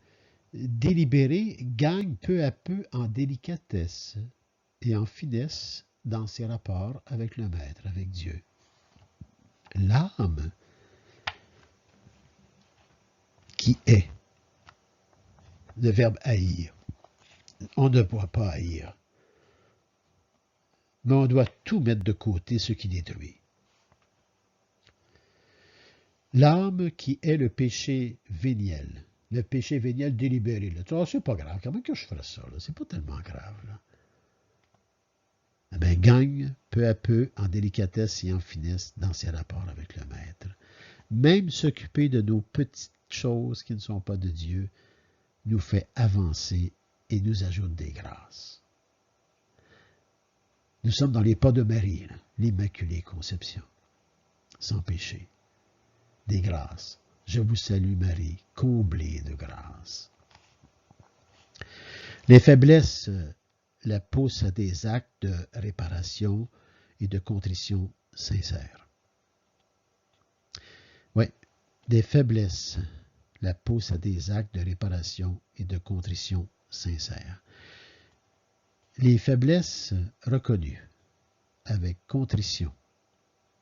délibéré, gagne peu à peu en délicatesse et en finesse dans ses rapports avec le Maître, avec Dieu. L'âme qui est, le verbe haïr. On ne doit pas haïr, mais on doit tout mettre de côté ce qui détruit. L'âme qui est le péché véniel délibéré. Là. Oh, c'est pas grave, comment que je ferais ça? C'est pas tellement grave. Là. Eh bien, gagne peu à peu en délicatesse et en finesse dans ses rapports avec le Maître. Même s'occuper de nos petites choses qui ne sont pas de Dieu nous fait avancer et nous ajoute des grâces. Nous sommes dans les pas de Marie, l'Immaculée Conception, sans péché, des grâces. Je vous salue Marie, comblée de grâce. Les faiblesses la poussent à des actes de réparation et de contrition sincère. Oui, des faiblesses la poussent à des actes de réparation et de contrition sincère. Les faiblesses reconnues avec contrition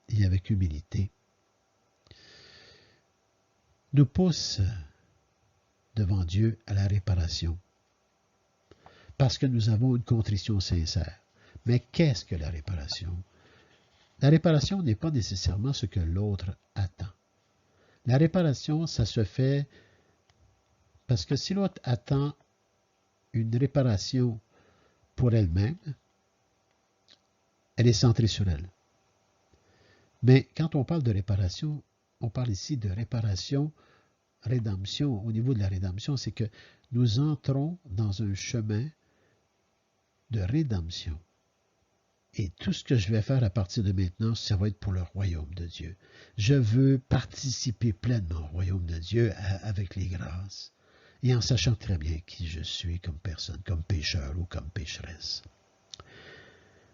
et avec humilité nous poussent devant Dieu à la réparation parce que nous avons une contrition sincère. Mais qu'est-ce que la réparation? La réparation n'est pas nécessairement ce que l'autre attend. La réparation, ça se fait parce que si l'autre attend une réparation pour elle-même, elle est centrée sur elle. Mais quand on parle de réparation, on parle ici de réparation, rédemption. Au niveau de la rédemption, c'est que nous entrons dans un chemin de rédemption. Et tout ce que je vais faire à partir de maintenant, ça va être pour le royaume de Dieu. Je veux participer pleinement au royaume de Dieu avec les grâces et en sachant très bien qui je suis comme personne, comme pécheur ou comme pécheresse.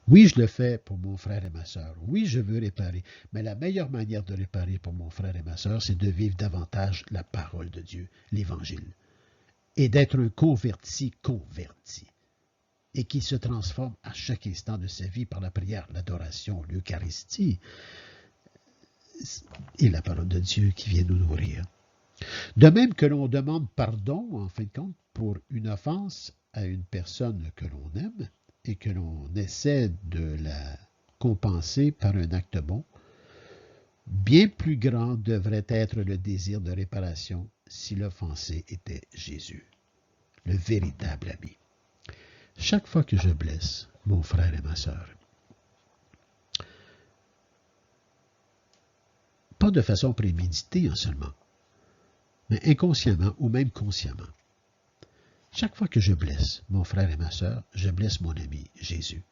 Oui, je le fais pour mon frère et ma sœur. Oui, je veux réparer. Mais la meilleure manière de réparer pour mon frère et ma sœur, c'est de vivre davantage la parole de Dieu, l'Évangile. Et d'être un converti, et qui se transforme à chaque instant de sa vie par la prière, l'adoration, l'Eucharistie et la parole de Dieu qui vient nous nourrir. De même que l'on demande pardon, en fin de compte, pour une offense à une personne que l'on aime et que l'on essaie de la compenser par un acte bon, bien plus grand devrait être le désir de réparation si l'offensé était Jésus, le véritable ami. Chaque fois que je blesse mon frère et ma sœur, pas de façon préméditée seulement, mais inconsciemment ou même consciemment, Chaque fois que je blesse mon frère et ma sœur, je blesse mon ami Jésus.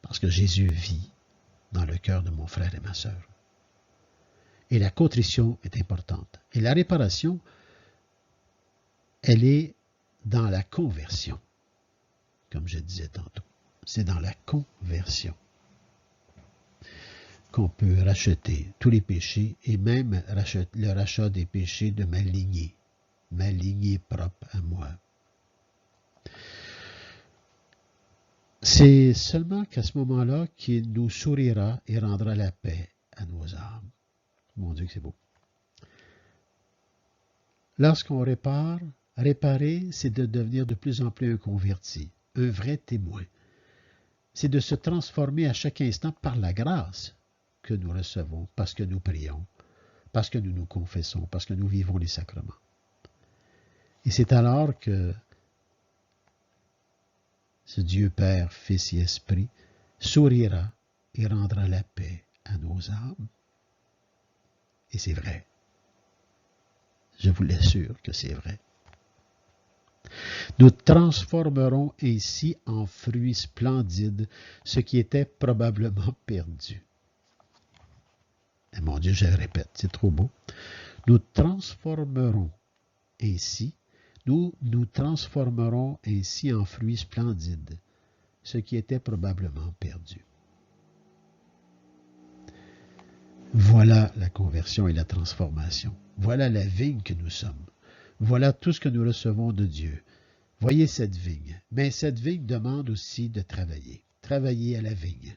Parce que Jésus vit dans le cœur de mon frère et ma sœur. Et la contrition est importante. Et la réparation, elle est dans la conversion, comme je disais tantôt. C'est dans la conversion qu'on peut racheter tous les péchés et même le rachat des péchés de ma lignée propre à moi. C'est seulement qu'à ce moment-là qu'il nous sourira et rendra la paix à nos âmes. Mon Dieu que c'est beau. Lorsqu'on répare, réparer, c'est de devenir de plus en plus un converti, un vrai témoin. C'est de se transformer à chaque instant par la grâce que nous recevons, parce que nous prions, parce que nous nous confessons, parce que nous vivons les sacrements. Et c'est alors que ce Dieu Père, Fils et Esprit sourira et rendra la paix à nos âmes. Et c'est vrai. Je vous l'assure que c'est vrai. Nous transformerons ainsi en fruits splendides ce qui était probablement perdu. Et mon Dieu, je le répète, c'est trop beau. Nous transformerons ainsi en fruits splendides ce qui était probablement perdu. Voilà la conversion et la transformation. Voilà la vigne que nous sommes. Voilà tout ce que nous recevons de Dieu. Voyez cette vigne. Mais cette vigne demande aussi de travailler. Travailler à la vigne.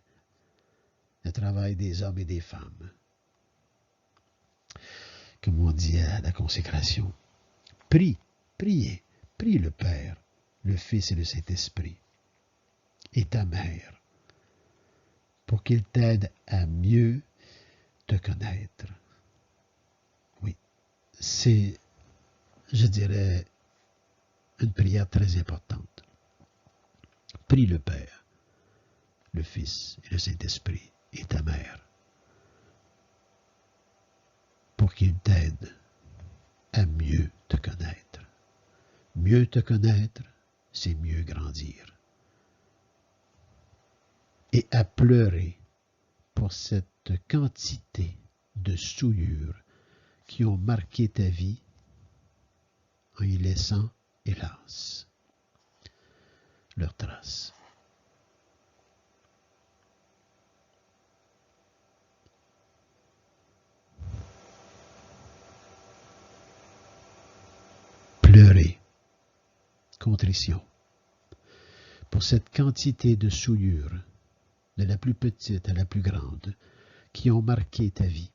Le travail des hommes et des femmes. Comme on dit à la consécration. Prie le Père, le Fils et le Saint-Esprit, et ta mère, pour qu'ils t'aident à mieux te connaître. Oui, c'est, je dirais, une prière très importante. Prie le Père, le Fils et le Saint-Esprit, et ta mère, pour qu'ils t'aident à mieux te connaître. Mieux te connaître, c'est mieux grandir. Et à pleurer pour cette quantité de souillures qui ont marqué ta vie en y laissant, hélas, leurs traces. Pleurer, contrition, pour cette quantité de souillures, de la plus petite à la plus grande, qui ont marqué ta vie,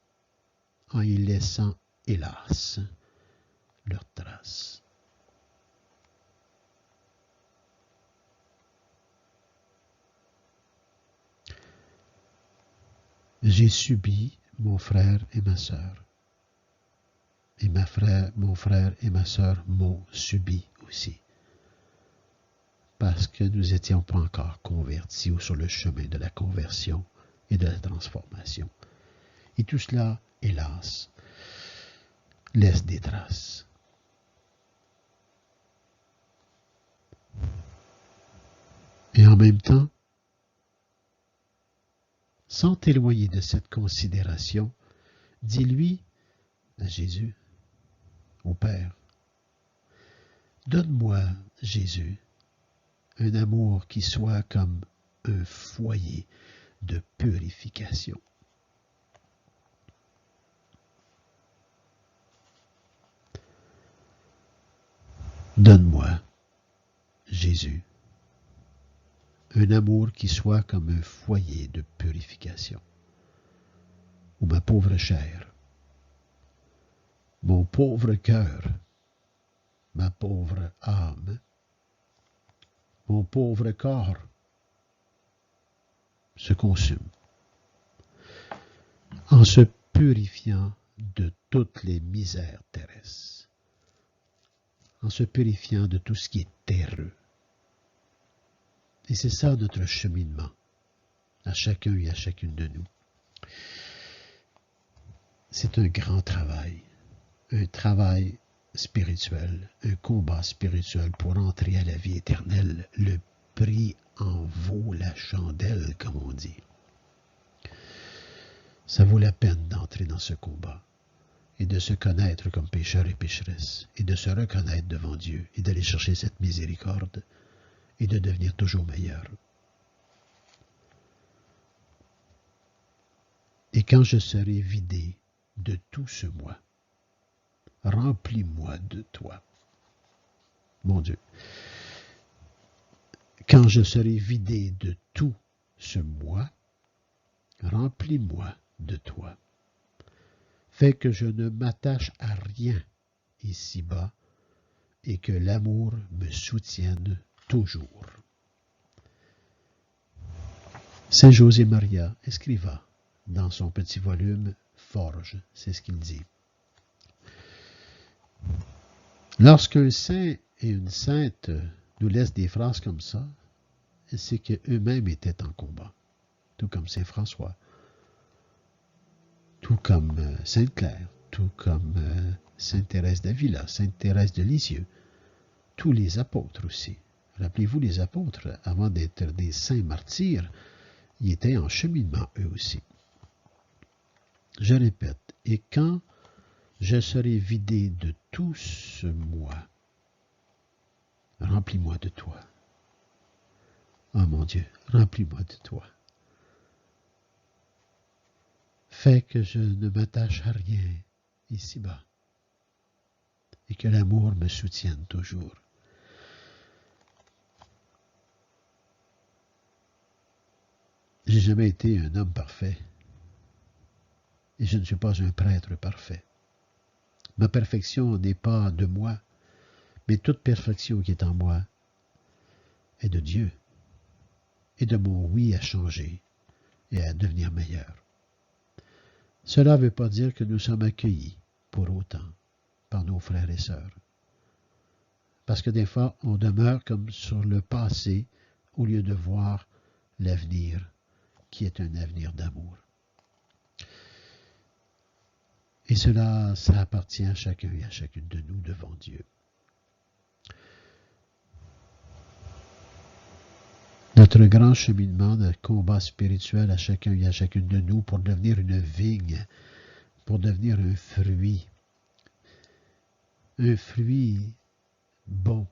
en y laissant, hélas, leurs traces. J'ai subi mon frère et ma sœur. Et mon frère et ma sœur m'ont subi aussi. Parce que nous n'étions pas encore convertis ou sur le chemin de la conversion et de la transformation. Et tout cela, hélas, laisse des traces. Et en même temps, sans t'éloigner de cette considération, dis-lui à Jésus, au Père, donne-moi, Jésus, un amour qui soit comme un foyer de purification. Donne-moi, Jésus, un amour qui soit comme un foyer de purification. Ou ma pauvre chair, mon pauvre cœur, ma pauvre âme, mon pauvre corps se consume en se purifiant de toutes les misères terrestres, en se purifiant de tout ce qui est terreux. Et c'est ça notre cheminement, à chacun et à chacune de nous. C'est un grand travail, un travail spirituel, un combat spirituel pour entrer à la vie éternelle. Le prix en vaut la chandelle, comme on dit. Ça vaut la peine d'entrer dans ce combat et de se connaître comme pécheur et pécheresse et de se reconnaître devant Dieu et d'aller chercher cette miséricorde et de devenir toujours meilleur. Et quand je serai vidé de tout ce moi, remplis-moi de toi. Mon Dieu. Quand je serai vidé de tout ce moi, remplis-moi de toi. Fais que je ne m'attache à rien ici-bas et que l'amour me soutienne toujours. Saint José Maria Escrivá, dans son petit volume Forge, c'est ce qu'il dit. Lorsqu'un saint et une sainte nous laissent des phrases comme ça, c'est qu'eux-mêmes étaient en combat, tout comme Saint François, tout comme Sainte Claire, tout comme Sainte Thérèse d'Avila, Sainte Thérèse de Lisieux, tous les apôtres aussi. Rappelez-vous, les apôtres, avant d'être des saints martyrs, ils étaient en cheminement eux aussi. Je répète, et quand je serai vidé de tout ce moi, remplis-moi de toi. Oh mon Dieu, remplis-moi de toi. Fais que je ne m'attache à rien ici-bas et que l'amour me soutienne toujours. J'ai jamais été un homme parfait et je ne suis pas un prêtre parfait. Ma perfection n'est pas de moi, mais toute perfection qui est en moi est de Dieu et de mon oui à changer et à devenir meilleur. Cela ne veut pas dire que nous sommes accueillis pour autant par nos frères et sœurs. Parce que des fois, on demeure comme sur le passé au lieu de voir l'avenir qui est un avenir d'amour. Et cela, ça appartient à chacun et à chacune de nous devant Dieu. Notre grand cheminement de combat spirituel à chacun et à chacune de nous pour devenir une vigne, pour devenir un fruit bon,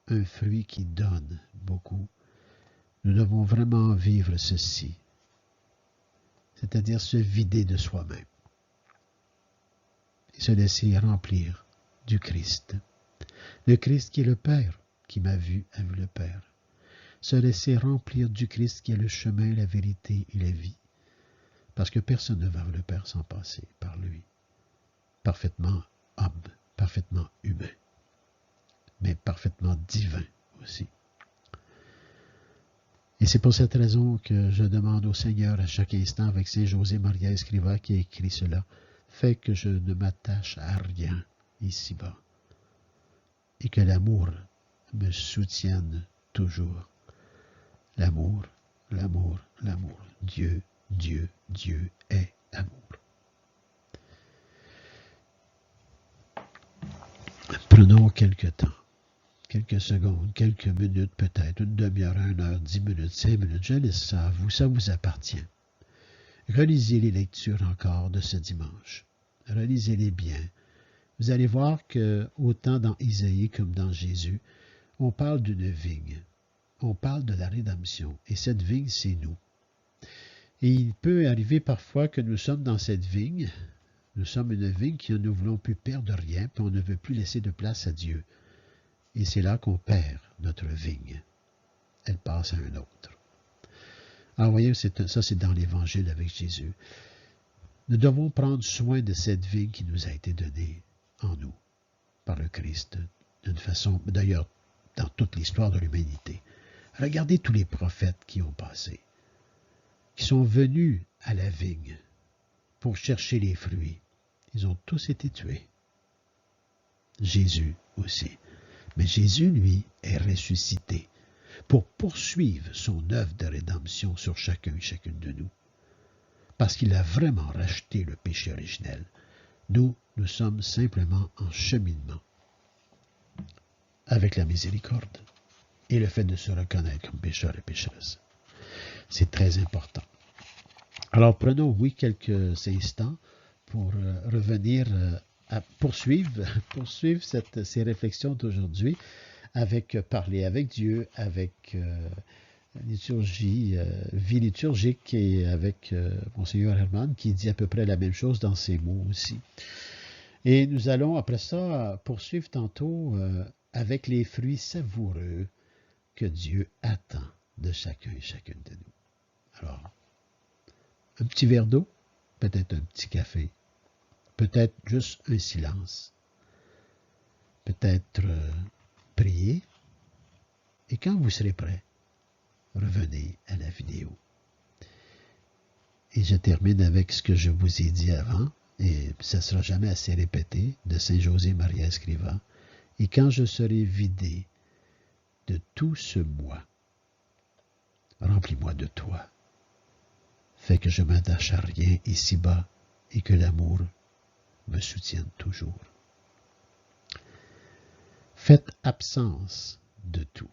un fruit qui donne beaucoup. Nous devons vraiment vivre ceci, c'est-à-dire se vider de soi-même et se laisser remplir du Christ. Le Christ qui est le Père, qui m'a vu, a vu le Père. Se laisser remplir du Christ qui est le chemin, la vérité et la vie. Parce que personne ne va vers le Père sans passer par lui. Parfaitement homme, parfaitement humain, mais parfaitement divin aussi. Et c'est pour cette raison que je demande au Seigneur à chaque instant avec Saint José Maria Escrivá qui a écrit cela, fais que je ne m'attache à rien ici-bas et que l'amour me soutienne toujours. L'amour, l'amour, l'amour. Dieu, Dieu, Dieu est amour. Prenons quelques temps, quelques secondes, quelques minutes peut-être, une demi-heure, 1 heure, 10 minutes, 5 minutes, je laisse ça à vous, ça vous appartient. Relisez les lectures encore de ce dimanche. Relisez-les bien. Vous allez voir que, autant dans Isaïe comme dans Jésus, on parle d'une vigne. On parle de la rédemption. Et cette vigne, c'est nous. Et il peut arriver parfois que nous sommes dans cette vigne. Nous sommes une vigne qui ne voulons plus perdre rien, puis on ne veut plus laisser de place à Dieu. Et c'est là qu'on perd notre vigne. Elle passe à un autre. Alors, voyez, ça c'est dans l'Évangile avec Jésus. Nous devons prendre soin de cette vigne qui nous a été donnée en nous, par le Christ, d'une façon, d'ailleurs, dans toute l'histoire de l'humanité. Regardez tous les prophètes qui ont passé, qui sont venus à la vigne pour chercher les fruits. Ils ont tous été tués. Jésus aussi. Mais Jésus, lui, est ressuscité pour poursuivre son œuvre de rédemption sur chacun et chacune de nous. Parce qu'il a vraiment racheté le péché originel. Nous sommes simplement en cheminement avec la miséricorde et le fait de se reconnaître comme pécheur et pécheresse. C'est très important. Alors, prenons, oui, quelques instants pour revenir à poursuivre ces réflexions d'aujourd'hui avec parler avec Dieu, avec liturgie, vie liturgique et avec Monseigneur Herman qui dit à peu près la même chose dans ses mots aussi. Et nous allons après ça poursuivre tantôt avec les fruits savoureux que Dieu attend de chacun et chacune de nous. Alors, un petit verre d'eau, peut-être un petit café, peut-être juste un silence, peut-être prier, et quand vous serez prêt, revenez à la vidéo. Et je termine avec ce que je vous ai dit avant, et ça ne sera jamais assez répété, de Saint José Maria Escrivá. Et quand je serai vidé de tout ce moi, remplis-moi de toi. Fais que je m'attache à rien ici-bas et que l'amour me soutienne toujours. Faites absence de tout.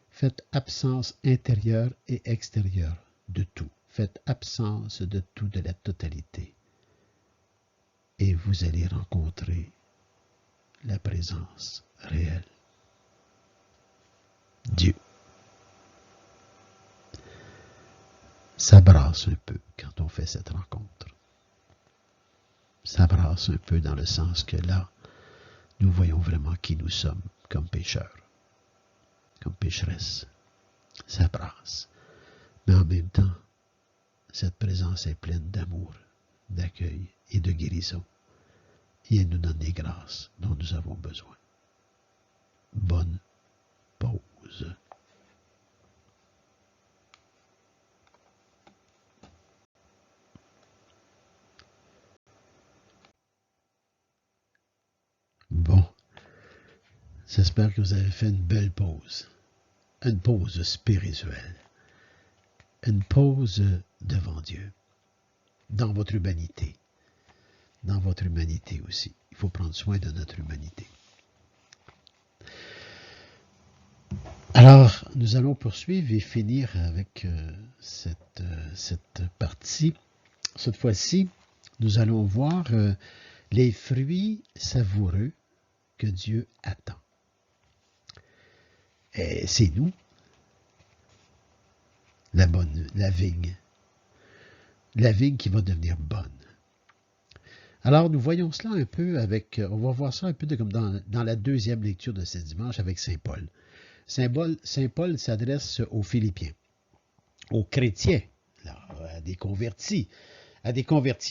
Faites absence intérieure et extérieure de tout. Faites absence de tout, de la totalité. Et vous allez rencontrer la présence réelle. Dieu. Ça brasse un peu quand on fait cette rencontre. Ça brasse un peu dans le sens que là, nous voyons vraiment qui nous sommes comme pécheurs, comme pécheresses. Ça brasse. Mais en même temps, cette présence est pleine d'amour, d'accueil et de guérison. Et elle nous donne les grâces dont nous avons besoin. Bonne pause. Bon, j'espère que vous avez fait une belle pause. Une pause spirituelle. Une pause devant Dieu. Dans votre humanité. Dans votre humanité aussi. Il faut prendre soin de notre humanité. Alors, nous allons poursuivre et finir avec cette partie. Cette fois-ci, nous allons voir les fruits savoureux que Dieu attend. Et c'est nous, la vigne. La vigne qui va devenir bonne. Alors, nous voyons cela un peu avec, on va voir ça un peu comme dans la deuxième lecture de ce dimanche avec Saint Paul. Saint Paul s'adresse aux Philippiens, aux chrétiens, là, à des convertis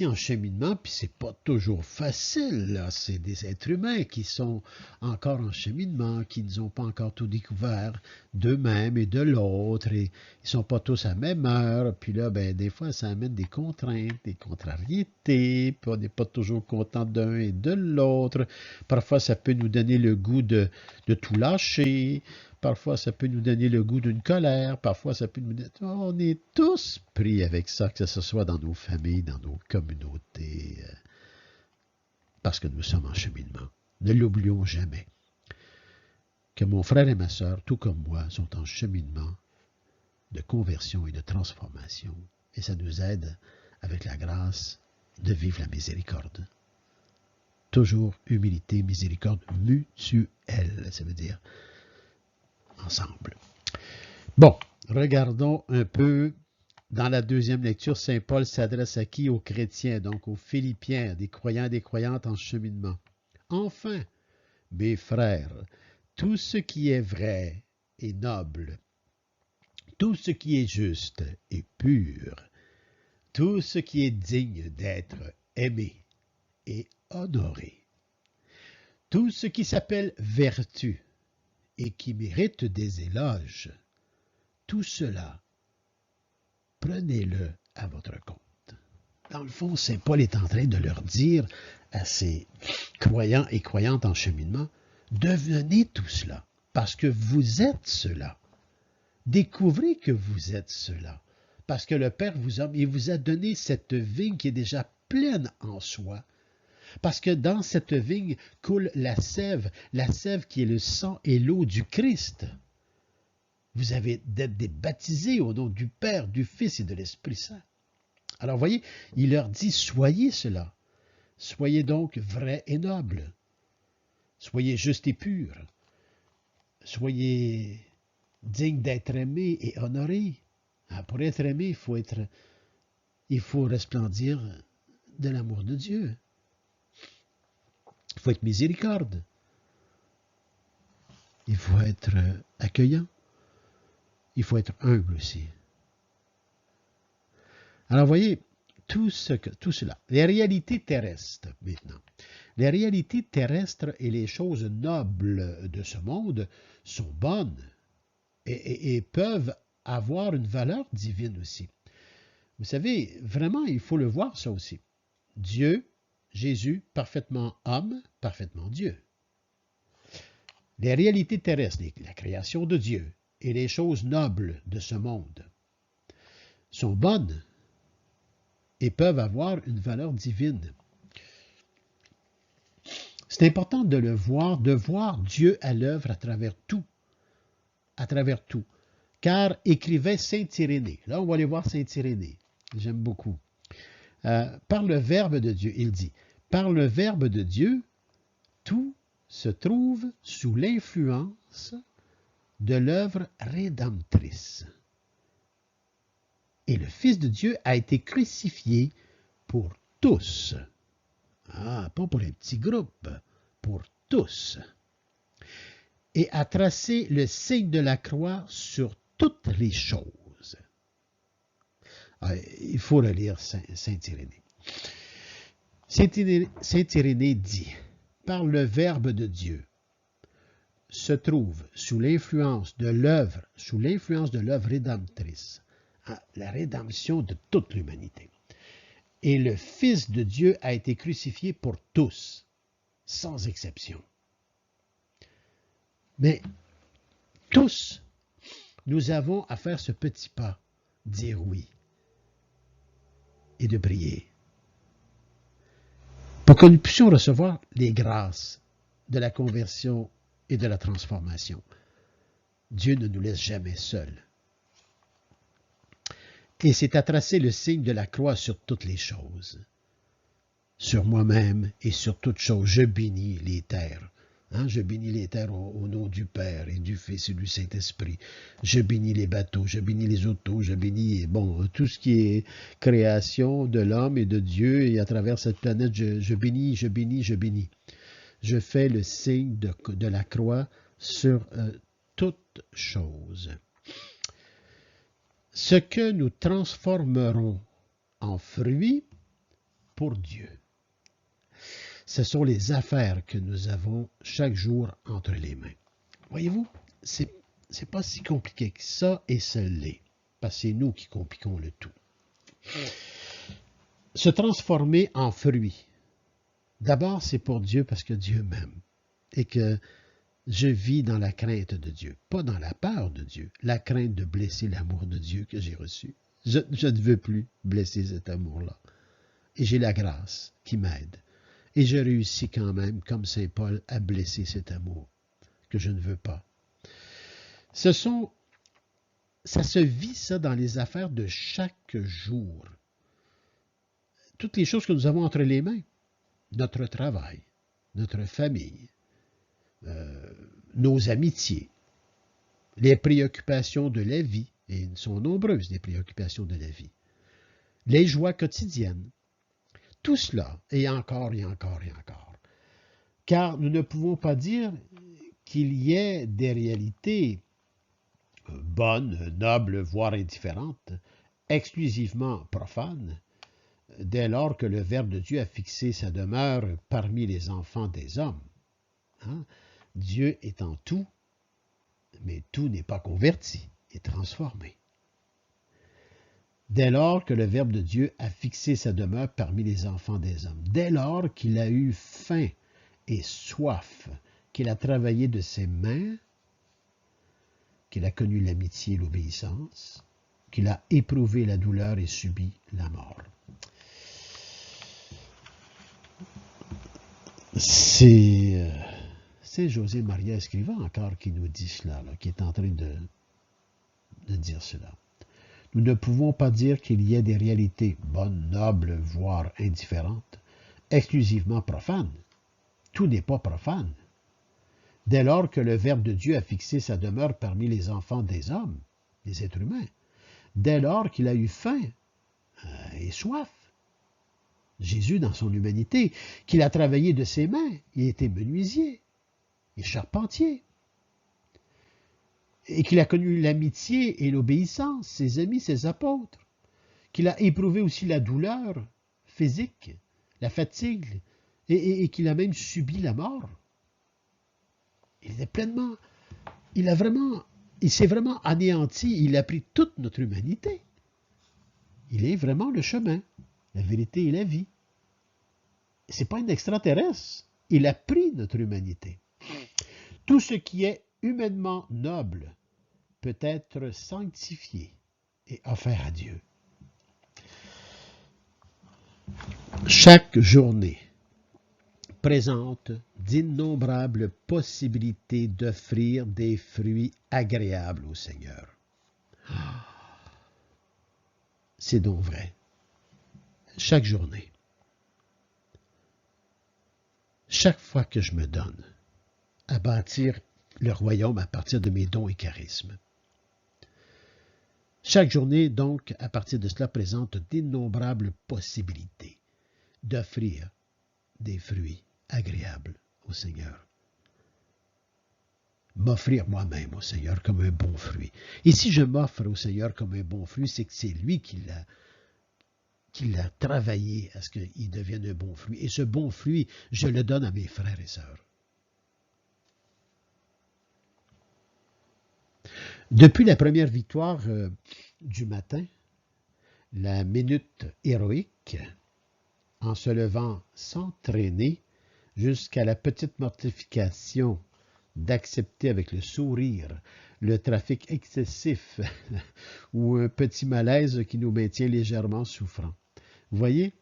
en cheminement, puis c'est pas toujours facile, là. C'est des êtres humains qui sont encore en cheminement, qui n'ont pas encore tout découvert d'eux-mêmes et de l'autre, et ils sont pas tous à la même heure, puis là, ben, des fois, ça amène des contraintes, des contrariétés, puis on n'est pas toujours content d'un et de l'autre. Parfois, ça peut nous donner le goût de tout lâcher. Parfois, ça peut nous donner le goût d'une colère. Parfois, ça peut nous dire, on est tous pris avec ça, que ce soit dans nos familles, dans nos communautés, parce que nous sommes en cheminement. Ne l'oublions jamais. Que mon frère et ma sœur, tout comme moi, sont en cheminement de conversion et de transformation. Et ça nous aide, avec la grâce, de vivre la miséricorde. Toujours humilité, miséricorde mutuelle. Ça veut dire ensemble. Bon, regardons un peu dans la deuxième lecture. Saint Paul s'adresse à qui? Aux chrétiens, donc aux Philippiens, des croyants et des croyantes en cheminement. Enfin, mes frères, tout ce qui est vrai et noble, tout ce qui est juste et pur, tout ce qui est digne d'être aimé et honoré, tout ce qui s'appelle vertu et qui mérite des éloges, tout cela, prenez-le à votre compte. Dans le fond, Saint Paul est en train de leur dire à ces croyants et croyantes en cheminement, devenez tout cela, parce que vous êtes cela. Découvrez que vous êtes cela, parce que le Père il vous a donné cette vigne qui est déjà pleine en soi, Parce que dans cette vigne coule la sève qui est le sang et l'eau du Christ. Vous avez d'être baptisés au nom du Père, du Fils et de l'Esprit Saint. Alors, voyez, il leur dit, soyez cela. Soyez donc vrais et nobles. Soyez justes et purs. Soyez dignes d'être aimés et honorés. Pour être aimé, il faut resplendir de l'amour de Dieu. Il faut être miséricorde. Il faut être accueillant. Il faut être humble aussi. Alors, voyez, tout cela. Les réalités terrestres, maintenant. Les réalités terrestres et les choses nobles de ce monde sont bonnes et peuvent avoir une valeur divine aussi. Vous savez, vraiment, il faut le voir ça aussi. Dieu, Jésus, parfaitement homme, parfaitement Dieu. Les réalités terrestres, la création de Dieu et les choses nobles de ce monde sont bonnes et peuvent avoir une valeur divine. C'est important de le voir, de voir Dieu à l'œuvre à travers tout. À travers tout. Car écrivait saint Irénée. Là, on va aller voir saint Irénée. J'aime beaucoup. Par le Verbe de Dieu, il dit, par le Verbe de Dieu, tout se trouve sous l'influence de l'œuvre rédemptrice. Et le Fils de Dieu a été crucifié pour tous. Pas pour un petit groupe, pour tous. Et a tracé le signe de la croix sur toutes les choses. Il faut le lire, saint Irénée. Saint Irénée dit, par le Verbe de Dieu, se trouve sous l'influence de l'œuvre rédemptrice, la rédemption de toute l'humanité. Et le Fils de Dieu a été crucifié pour tous, sans exception. Mais tous, nous avons à faire ce petit pas, dire oui, et de prier, pour que nous puissions recevoir les grâces de la conversion et de la transformation. Dieu ne nous laisse jamais seuls. Et c'est à tracer le signe de la croix sur toutes les choses. Sur moi-même et sur toutes choses, je bénis les terres. Je bénis les terres au nom du Père et du Fils et du Saint-Esprit. Je bénis les bateaux, je bénis les autos, je bénis tout ce qui est création de l'homme et de Dieu. Et à travers cette planète, je bénis, je bénis, je bénis. Je fais le signe de la croix sur toutes choses. Ce que nous transformerons en fruits pour Dieu. Ce sont les affaires que nous avons chaque jour entre les mains. Voyez-vous, c'est pas si compliqué que ça et ça l'est. Parce que c'est nous qui compliquons le tout. Se transformer en fruits. D'abord, c'est pour Dieu parce que Dieu m'aime. Et que je vis dans la crainte de Dieu, pas dans la peur de Dieu, la crainte de blesser l'amour de Dieu que j'ai reçu. Je ne veux plus blesser cet amour-là. Et j'ai la grâce qui m'aide. Et je réussis quand même, comme saint Paul, à blesser cet amour que je ne veux pas. Ça se vit ça dans les affaires de chaque jour. Toutes les choses que nous avons entre les mains. Notre travail, notre famille, nos amitiés, les préoccupations de la vie, et elles sont nombreuses les préoccupations de la vie, les joies quotidiennes, tout cela, et encore, et encore, et encore. Car nous ne pouvons pas dire qu'il y ait des réalités bonnes, nobles, voire indifférentes, exclusivement profanes, dès lors que le Verbe de Dieu a fixé sa demeure parmi les enfants des hommes. Dieu est en tout, mais tout n'est pas converti et transformé. Dès lors que le Verbe de Dieu a fixé sa demeure parmi les enfants des hommes, dès lors qu'il a eu faim et soif, qu'il a travaillé de ses mains, qu'il a connu l'amitié et l'obéissance, qu'il a éprouvé la douleur et subi la mort. C'est José Maria Escrivá encore qui nous dit cela, là, qui est en train de dire cela. Nous ne pouvons pas dire qu'il y ait des réalités bonnes, nobles, voire indifférentes, exclusivement profanes. Tout n'est pas profane. Dès lors que le Verbe de Dieu a fixé sa demeure parmi les enfants des hommes, les êtres humains, dès lors qu'il a eu faim et soif, Jésus, dans son humanité, qu'il a travaillé de ses mains, il était menuisier et charpentier, et qu'il a connu l'amitié et l'obéissance, ses amis, ses apôtres, qu'il a éprouvé aussi la douleur physique, la fatigue, et qu'il a même subi la mort. Il était pleinement, il s'est vraiment anéanti, il a pris toute notre humanité. Il est vraiment le chemin, la vérité et la vie. C'est pas un extraterrestre, il a pris notre humanité. Tout ce qui est humainement noble peut être sanctifié et offert à Dieu. Chaque journée présente d'innombrables possibilités d'offrir des fruits agréables au Seigneur. C'est donc vrai. Chaque journée. Chaque fois que je me donne à bâtir le royaume à partir de mes dons et charismes. Chaque journée, donc, à partir de cela, présente d'innombrables possibilités d'offrir des fruits agréables au Seigneur. M'offrir moi-même au Seigneur comme un bon fruit. Et si je m'offre au Seigneur comme un bon fruit, c'est que c'est lui qui l'a travaillé à ce qu'il devienne un bon fruit. Et ce bon fruit, je le donne à mes frères et sœurs. Depuis la première victoire du matin, la minute héroïque, en se levant sans traîner, jusqu'à la petite mortification d'accepter avec le sourire le trafic excessif ou un petit malaise qui nous maintient légèrement souffrants. Vous voyez,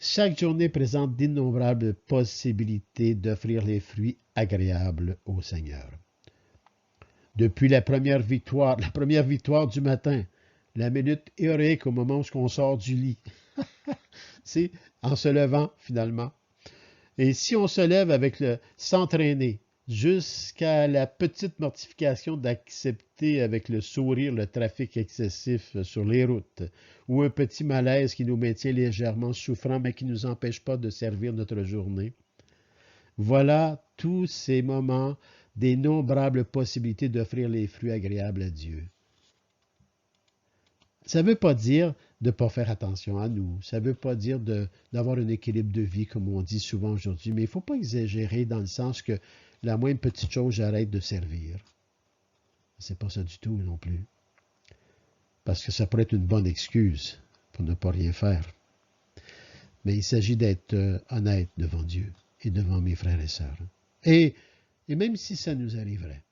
chaque journée présente d'innombrables possibilités d'offrir les fruits agréables au Seigneur. Depuis la première victoire du matin, la minute héroïque au moment où on sort du lit, c'est en se levant finalement. Et si on se lève avec le s'entraîner jusqu'à la petite mortification d'accepter avec le sourire le trafic excessif sur les routes, ou un petit malaise qui nous maintient légèrement souffrants mais qui ne nous empêche pas de servir notre journée, voilà tous ces moments d'innombrables possibilités d'offrir les fruits agréables à Dieu. Ça ne veut pas dire de ne pas faire attention à nous. Ça ne veut pas dire d'avoir un équilibre de vie, comme on dit souvent aujourd'hui. Mais il ne faut pas exagérer dans le sens que la moindre petite chose, j'arrête de servir. C'est pas ça du tout non plus. Parce que ça pourrait être une bonne excuse pour ne pas rien faire. Mais il s'agit d'être honnête devant Dieu et devant mes frères et sœurs. Et même si ça nous arriverait,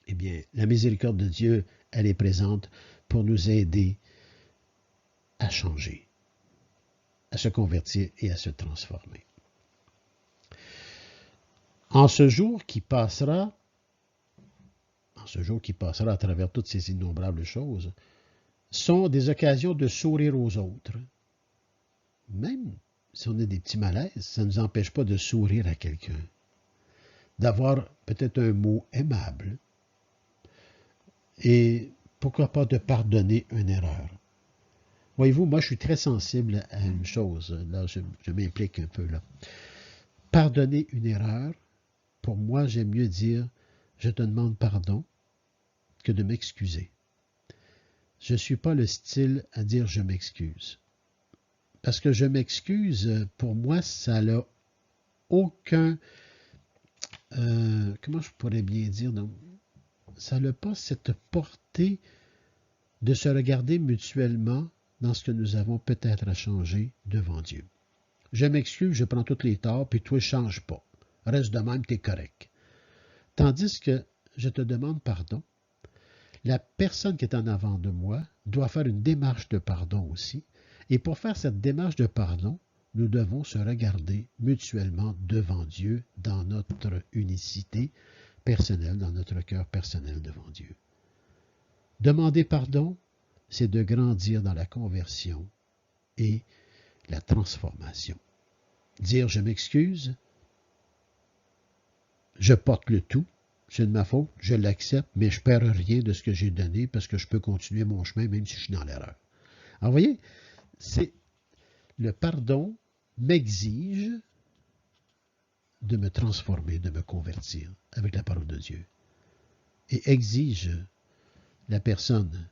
eh bien, la miséricorde de Dieu, elle est présente pour nous aider à changer, à se convertir et à se transformer. En ce jour qui passera à travers toutes ces innombrables choses, sont des occasions de sourire aux autres. Même si on a des petits malaises, ça ne nous empêche pas de sourire à quelqu'un, d'avoir peut-être un mot aimable, et pourquoi pas de pardonner une erreur. Voyez-vous, moi je suis très sensible à une chose, là je m'implique un peu là. Pardonner une erreur, pour moi j'aime mieux dire je te demande pardon que de m'excuser. Je ne suis pas le style à dire je m'excuse. Parce que je m'excuse, pour moi, ça n'a aucun... comment je pourrais bien dire? Non, ça n'a pas cette portée de se regarder mutuellement dans ce que nous avons peut-être à changer devant Dieu. Je m'excuse, je prends tous les torts, puis toi, ne change pas. Reste de même, tu es correct. Tandis que je te demande pardon, la personne qui est en avant de moi doit faire une démarche de pardon aussi. Et pour faire cette démarche de pardon, nous devons se regarder mutuellement devant Dieu dans notre unicité personnelle, dans notre cœur personnel devant Dieu. Demander pardon, c'est de grandir dans la conversion et la transformation. Dire je m'excuse, je porte le tout, c'est de ma faute, je l'accepte, mais je ne perds rien de ce que j'ai donné parce que je peux continuer mon chemin même si je suis dans l'erreur. Alors, vous voyez, c'est le pardon m'exige de me transformer, de me convertir avec la parole de Dieu et exige la personne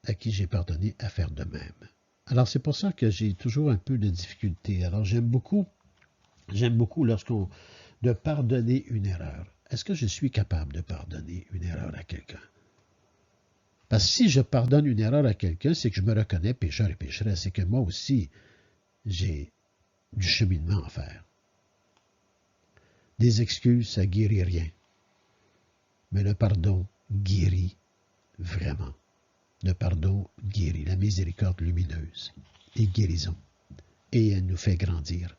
à qui j'ai pardonné à faire de même. Alors, c'est pour ça que j'ai toujours un peu de difficulté. Alors, j'aime beaucoup lorsqu'on de pardonner une erreur. Est-ce que je suis capable de pardonner une erreur à quelqu'un? Parce que si je pardonne une erreur à quelqu'un, c'est que je me reconnais pécheur et pécheresse. C'est que moi aussi, j'ai du cheminement à faire. Des excuses, ça ne guérit rien. Mais le pardon guérit vraiment. Le pardon guérit, la miséricorde lumineuse et guérison. Et elle nous fait grandir.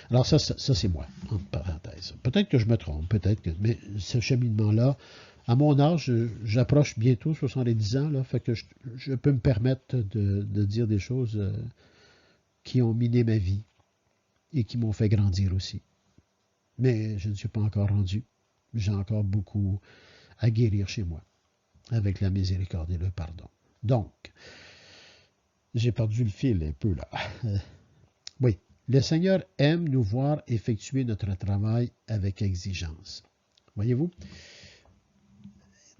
Alors ça c'est moi, entre parenthèses. Peut-être que je me trompe, mais ce cheminement-là, à mon âge, j'approche bientôt 70 ans, là, fait que je peux me permettre de dire des choses qui ont miné ma vie et qui m'ont fait grandir aussi. Mais je ne suis pas encore rendu. J'ai encore beaucoup à guérir chez moi, avec la miséricorde et le pardon. Donc, j'ai perdu le fil un peu là. Oui, le Seigneur aime nous voir effectuer notre travail avec exigence. Voyez-vous,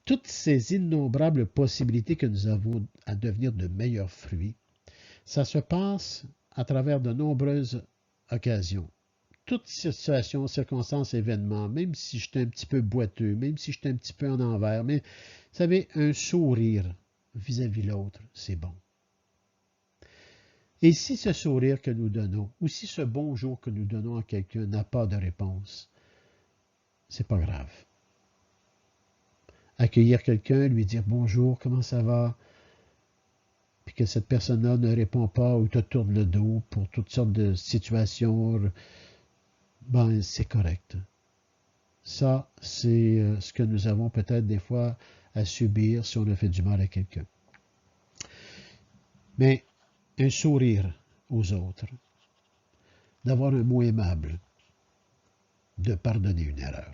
toutes ces innombrables possibilités que nous avons à devenir de meilleurs fruits, ça se passe à travers de nombreuses occasions. Toute situation, circonstance, événement, même si je suis un petit peu boiteux, même si je suis un petit peu en envers, mais vous savez, un sourire vis-à-vis l'autre, c'est bon. Et si ce sourire que nous donnons, ou si ce bonjour que nous donnons à quelqu'un n'a pas de réponse, c'est pas grave. Accueillir quelqu'un, lui dire bonjour, comment ça va, puis que cette personne-là ne répond pas ou te tourne le dos pour toutes sortes de situations, ben c'est correct. Ça, c'est ce que nous avons peut-être des fois à subir si on a fait du mal à quelqu'un. Mais un sourire aux autres, d'avoir un mot aimable, de pardonner une erreur.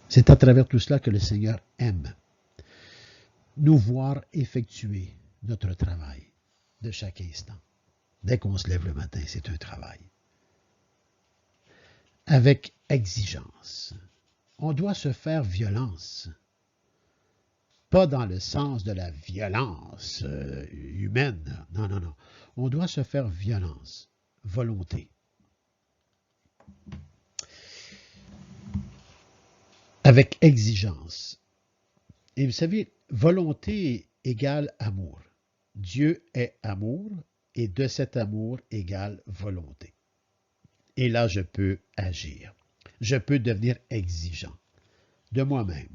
C'est à travers tout cela que le Seigneur aime nous voir effectuer notre travail de chaque instant. Dès qu'on se lève le matin, c'est un travail. Avec exigence. On doit se faire violence. Pas dans le sens de la violence humaine. Non, non, non. On doit se faire violence. Volonté. Avec exigence. Et vous savez, volonté égale amour. Dieu est amour et de cet amour égale volonté. Et là, je peux agir. Je peux devenir exigeant de moi-même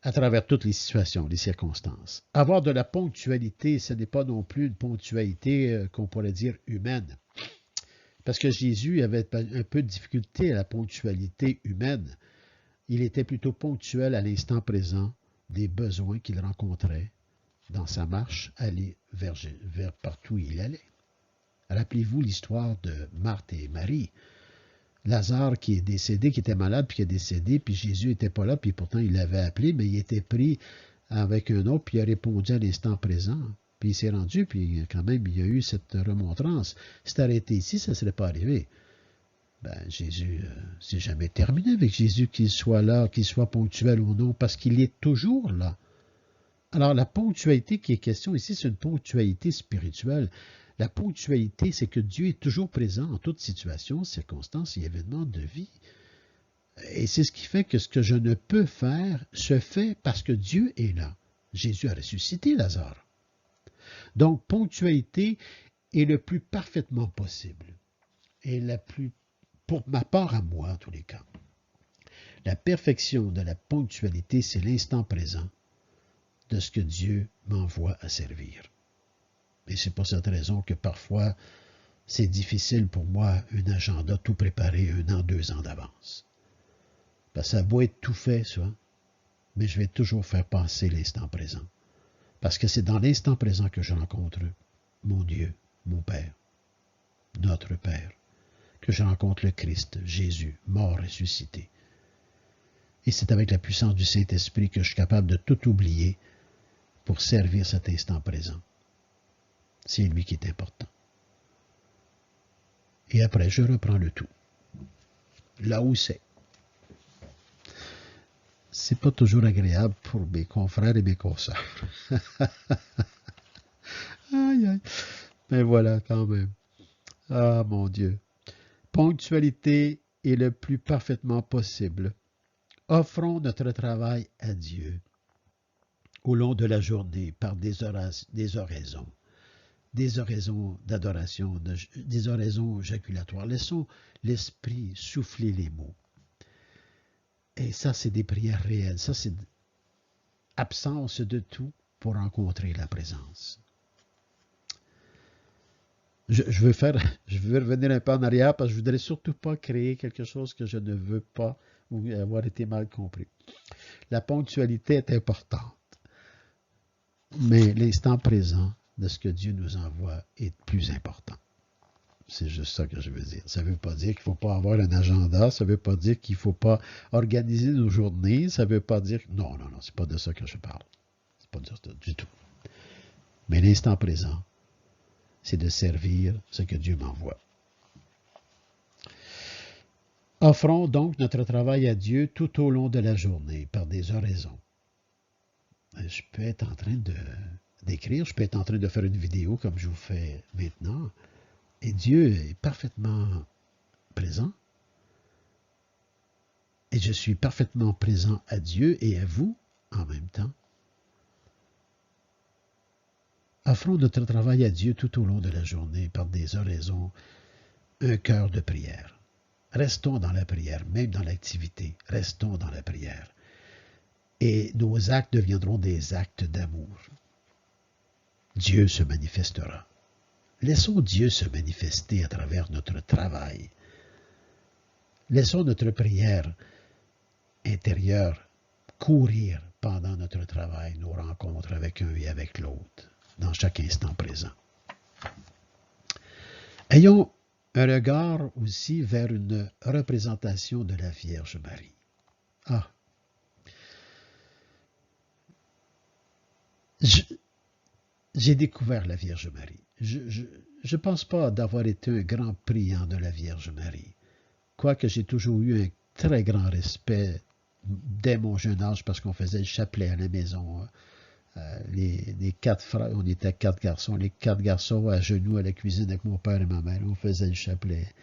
à travers toutes les situations, les circonstances. Avoir de la ponctualité, ce n'est pas non plus une ponctualité qu'on pourrait dire humaine. Parce que Jésus avait un peu de difficulté à la ponctualité humaine. Il était plutôt ponctuel à l'instant présent des besoins qu'il rencontrait dans sa marche, aller vers partout où il allait. Rappelez-vous l'histoire de Marthe et Marie. Lazare qui est décédé, qui était malade, puis qui est décédé, puis Jésus n'était pas là, puis pourtant il l'avait appelé, mais il était pris avec un autre, puis il a répondu à l'instant présent. Puis il s'est rendu, puis quand même, il y a eu cette remontrance. Si c'était arrêté ici, ça ne serait pas arrivé. Ben, Jésus, c'est jamais terminé avec Jésus qu'il soit là, qu'il soit ponctuel ou non, parce qu'il est toujours là. Alors, la ponctualité qui est question ici, c'est une ponctualité spirituelle. La ponctualité, c'est que Dieu est toujours présent en toute situation, circonstance et événement de vie. Et c'est ce qui fait que ce que je ne peux faire se fait parce que Dieu est là. Jésus a ressuscité Lazare. Donc, ponctualité est le plus parfaitement possible. Et la plus, pour ma part à moi, en tous les cas. La perfection de la ponctualité, c'est l'instant présent de ce que Dieu m'envoie à servir. Et c'est pour cette raison que parfois, c'est difficile pour moi, un agenda tout préparé 1 an, 2 ans d'avance. Parce que ça a beau être tout fait, ça, mais je vais toujours faire passer l'instant présent. Parce que c'est dans l'instant présent que je rencontre mon Dieu, mon Père, notre Père, que je rencontre le Christ, Jésus, mort, ressuscité. Et c'est avec la puissance du Saint-Esprit que je suis capable de tout oublier pour servir cet instant présent. C'est lui qui est important. Et après, je reprends le tout. Là où c'est. C'est pas toujours agréable pour mes confrères et mes consoeurs. Aïe, aïe. Mais voilà, quand même. Ah, mon Dieu. Ponctualité est le plus parfaitement possible. Offrons notre travail à Dieu au long de la journée par des oraisons d'adoration, des oraisons jaculatoires. Laissons l'esprit souffler les mots. Et ça, c'est des prières réelles. Ça, c'est absence de tout pour rencontrer la présence. Je veux revenir un peu en arrière parce que je ne voudrais surtout pas créer quelque chose que je ne veux pas ou avoir été mal compris. La ponctualité est importante, mais l'instant présent de ce que Dieu nous envoie est plus important. C'est juste ça que je veux dire. Ça ne veut pas dire qu'il ne faut pas avoir un agenda, ça ne veut pas dire qu'il ne faut pas organiser nos journées, ça ne veut pas dire... Non, c'est pas de ça que je parle. C'est pas de ça du tout. Mais l'instant présent, c'est de servir ce que Dieu m'envoie. Offrons donc notre travail à Dieu tout au long de la journée par des oraisons. Je peux être en train d'écrire, je peux être en train de faire une vidéo comme je vous fais maintenant, et Dieu est parfaitement présent, et je suis parfaitement présent à Dieu et à vous en même temps. Offrons notre travail à Dieu tout au long de la journée par des oraisons, un cœur de prière. Restons dans la prière, même dans l'activité, restons dans la prière. Et nos actes deviendront des actes d'amour. Dieu se manifestera. Laissons Dieu se manifester à travers notre travail. Laissons notre prière intérieure courir pendant notre travail, nos rencontres avec un et avec l'autre, dans chaque instant présent. Ayons un regard aussi vers une représentation de la Vierge Marie. Ah! J'ai découvert la Vierge Marie. Je ne pense pas d'avoir été un grand priant de la Vierge Marie, quoique j'ai toujours eu un très grand respect dès mon jeune âge parce qu'on faisait le chapelet à la maison. Les 4 frères, on était 4 garçons, les 4 garçons à genoux à la cuisine avec mon père et ma mère, on faisait le chapelet.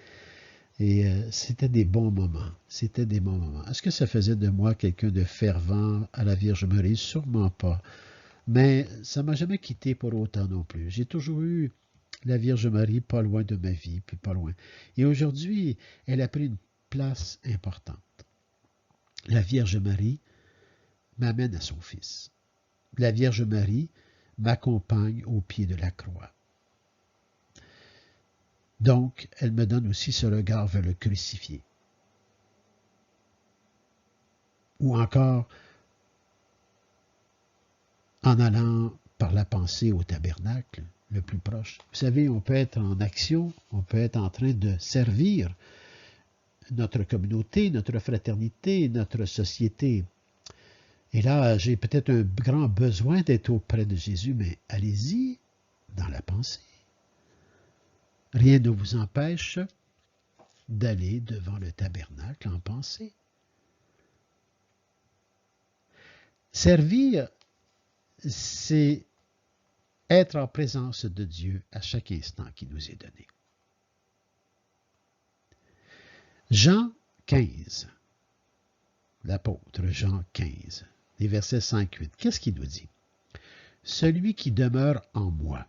Et c'était des bons moments. C'était des bons moments. Est-ce que ça faisait de moi quelqu'un de fervent à la Vierge Marie? Sûrement pas. Mais ça ne m'a jamais quitté pour autant non plus. J'ai toujours eu la Vierge Marie pas loin de ma vie, puis pas loin. Et aujourd'hui, elle a pris une place importante. La Vierge Marie m'amène à son Fils. La Vierge Marie m'accompagne au pied de la croix. Donc, elle me donne aussi ce regard vers le crucifié. Ou encore, en allant par la pensée au tabernacle, le plus proche. Vous savez, on peut être en action, on peut être en train de servir notre communauté, notre fraternité, notre société. Et là, j'ai peut-être un grand besoin d'être auprès de Jésus, mais allez-y dans la pensée. Rien ne vous empêche d'aller devant le tabernacle en pensée. Servir, c'est être en présence de Dieu à chaque instant qui nous est donné. Jean 15, l'apôtre Jean 15, les versets 5-8, qu'est-ce qu'il nous dit? Celui qui demeure en moi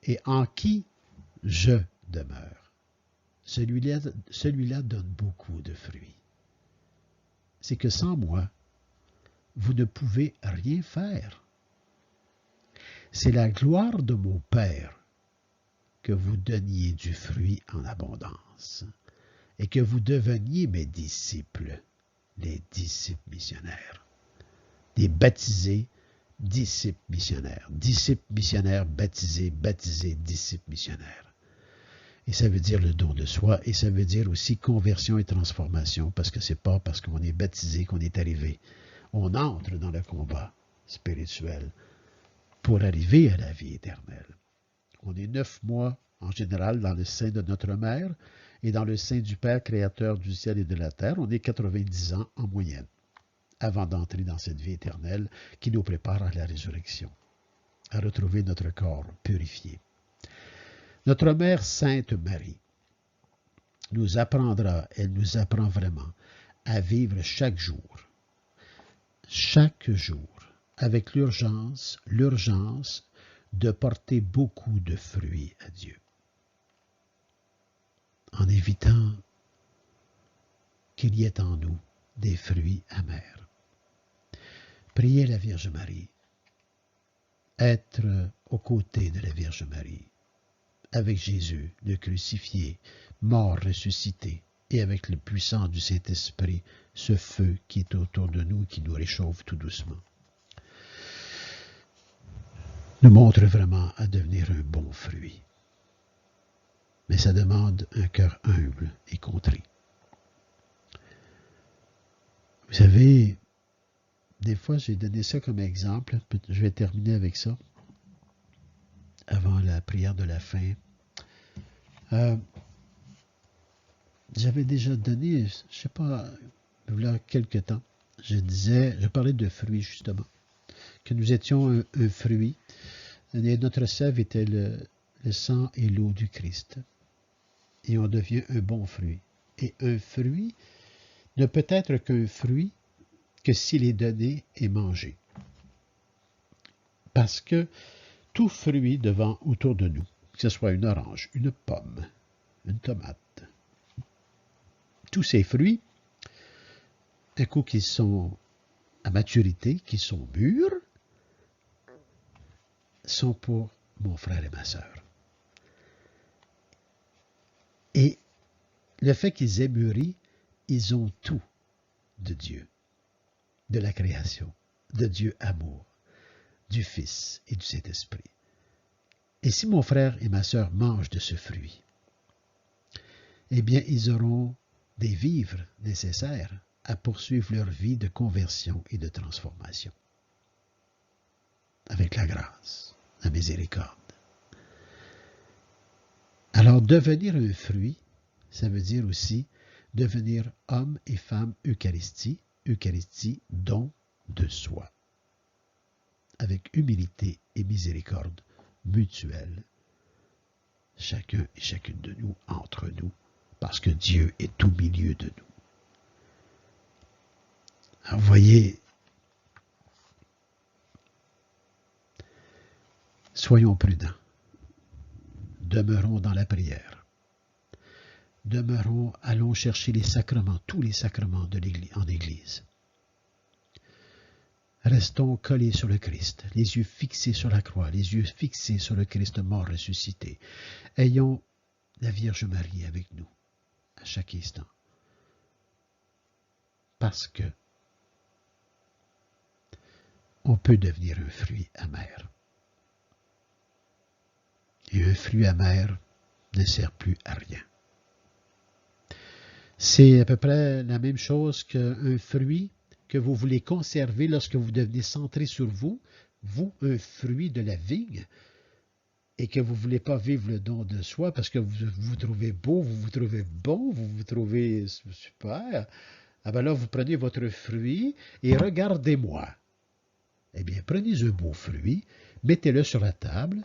et en qui je demeure, celui-là donne beaucoup de fruits. C'est que sans moi, vous ne pouvez rien faire. C'est la gloire de mon Père que vous donniez du fruit en abondance et que vous deveniez mes disciples, les disciples missionnaires, des baptisés disciples missionnaires, baptisés, disciples missionnaires. Et ça veut dire le don de soi, et ça veut dire aussi conversion et transformation, parce que c'est pas parce qu'on est baptisé qu'on est arrivé. On entre dans le combat spirituel pour arriver à la vie éternelle. On est 9 mois, en général, dans le sein de notre mère, et dans le sein du Père créateur du ciel et de la terre, on est 90 ans en moyenne, avant d'entrer dans cette vie éternelle qui nous prépare à la résurrection, à retrouver notre corps purifié. Notre Mère Sainte Marie nous apprendra, elle nous apprend vraiment, à vivre chaque jour, avec l'urgence de porter beaucoup de fruits à Dieu, en évitant qu'il y ait en nous des fruits amers. Priez la Vierge Marie, être aux côtés de la Vierge Marie, avec Jésus, le crucifié, mort, ressuscité, et avec le puissant du Saint-Esprit, ce feu qui est autour de nous et qui nous réchauffe tout doucement, nous montre vraiment à devenir un bon fruit. Mais ça demande un cœur humble et contrit. Vous savez, des fois, j'ai donné ça comme exemple. Je vais terminer avec ça, avant la prière de la fin. J'avais déjà donné, je ne sais pas, il y a quelque temps, je parlais de fruits justement, que nous étions un fruit, et notre sève était le sang et l'eau du Christ, et on devient un bon fruit. Et un fruit ne peut être qu'un fruit que s'il est donné et mangé. Parce que tout fruit devant autour de nous, que ce soit une orange, une pomme, une tomate, tous ces fruits, un coup qu'ils sont à maturité, qui sont mûrs, sont pour mon frère et ma sœur. Et le fait qu'ils aient mûri, ils ont tout de Dieu, de la création, de Dieu amour, du Fils et du Saint-Esprit. Et si mon frère et ma sœur mangent de ce fruit, eh bien, ils auront des vivres nécessaires à poursuivre leur vie de conversion et de transformation, avec la grâce, la miséricorde. Alors, devenir un fruit, ça veut dire aussi devenir homme et femme Eucharistie, don de soi, avec humilité et miséricorde mutuelle, chacun et chacune de nous, entre nous, parce que Dieu est au milieu de nous. Alors, vous voyez, soyons prudents, demeurons dans la prière, allons chercher les sacrements, tous les sacrements de l'Église, en Église. Restons collés sur le Christ, les yeux fixés sur la croix, les yeux fixés sur le Christ mort ressuscité. Ayons la Vierge Marie avec nous à chaque instant. Parce que on peut devenir un fruit amer. Et un fruit amer ne sert plus à rien. C'est à peu près la même chose qu'un fruit que vous voulez conserver lorsque vous devenez centré sur vous, un fruit de la vigne, et que vous ne voulez pas vivre le don de soi parce que vous vous trouvez beau, vous vous trouvez bon, vous vous trouvez super. Ah ben là, vous prenez votre fruit et regardez-moi. Eh bien, prenez un beau fruit, mettez-le sur la table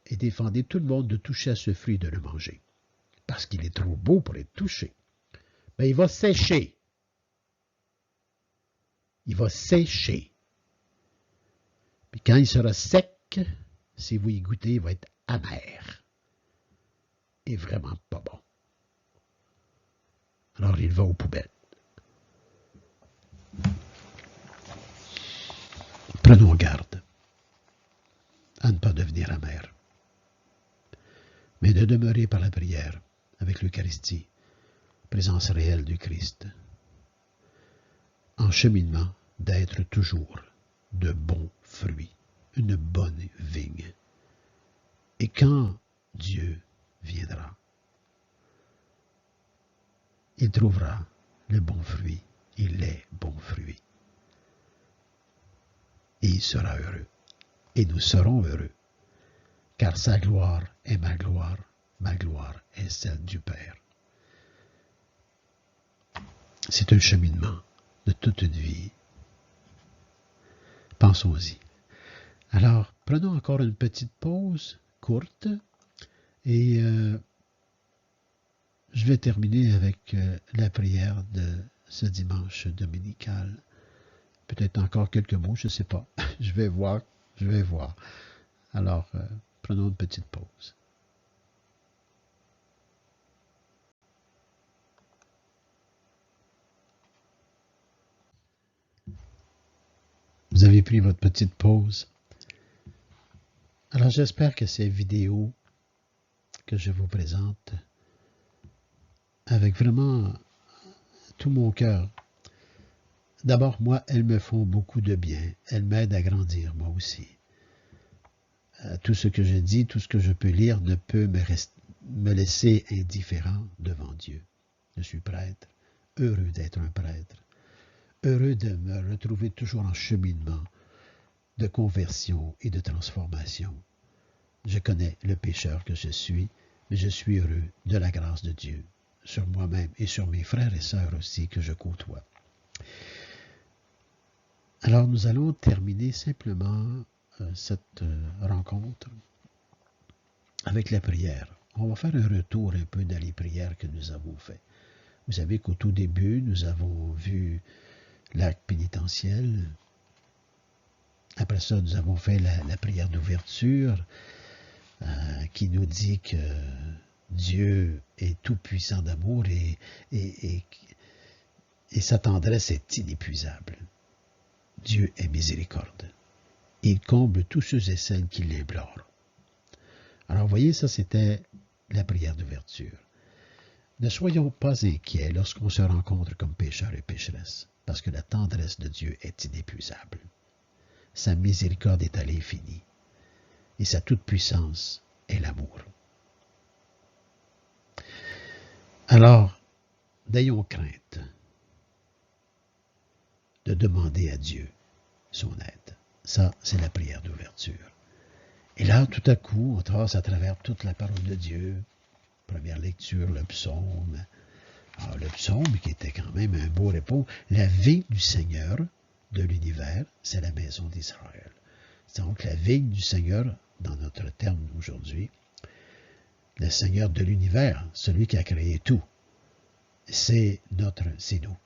et défendez tout le monde de toucher à ce fruit et de le manger. Parce qu'il est trop beau pour être touché. Ben, il va sécher. Il va sécher. Puis quand il sera sec, si vous y goûtez, il va être amer. Et vraiment pas bon. Alors, il va aux poubelles. Prenons garde à être amer, mais de demeurer par la prière, avec l'Eucharistie, présence réelle du Christ, en cheminement d'être toujours de bons fruits, une bonne vigne. Et quand Dieu viendra, il trouvera le bon fruit, les bons fruits. Et il sera heureux. Et nous serons heureux, car sa gloire est ma gloire est celle du Père. C'est un cheminement de toute une vie. Pensons-y. Alors, prenons encore une petite pause courte et je vais terminer avec la prière de ce dimanche dominical. Peut-être encore quelques mots, je ne sais pas. Je vais voir. Alors, prenons une petite pause. Vous avez pris votre petite pause. Alors, j'espère que ces vidéos que je vous présente avec vraiment tout mon cœur. D'abord, moi, elles me font beaucoup de bien. Elles m'aident à grandir, moi aussi. Tout ce que je dis, tout ce que je peux lire ne peut me laisser indifférent devant Dieu. Je suis prêtre, heureux d'être un prêtre, heureux de me retrouver toujours en cheminement de conversion et de transformation. Je connais le pécheur que je suis, mais je suis heureux de la grâce de Dieu sur moi-même et sur mes frères et sœurs aussi que je côtoie. Alors nous allons terminer simplement cette rencontre avec la prière. On va faire un retour un peu dans les prières que nous avons faites. Vous savez qu'au tout début, nous avons vu l'acte pénitentiel. Après ça, nous avons fait la prière d'ouverture qui nous dit que Dieu est tout puissant d'amour et sa tendresse est inépuisable. Dieu est miséricorde. Il comble tous ceux et celles qui l'implorent. Alors, vous voyez, ça, c'était la prière d'ouverture. Ne soyons pas inquiets lorsqu'on se rencontre comme pécheurs et pécheresses, parce que la tendresse de Dieu est inépuisable. Sa miséricorde est à l'infini, et sa toute-puissance est l'amour. Alors, n'ayons crainte de demander à Dieu son aide. Ça, c'est la prière d'ouverture. Et là, tout à coup, on passe à travers toute la parole de Dieu. Première lecture, le psaume. Alors, le psaume, qui était quand même un beau repos. La vigne du Seigneur de l'univers, c'est la maison d'Israël. Donc, la vigne du Seigneur, dans notre terme aujourd'hui, le Seigneur de l'univers, celui qui a créé tout, c'est nous.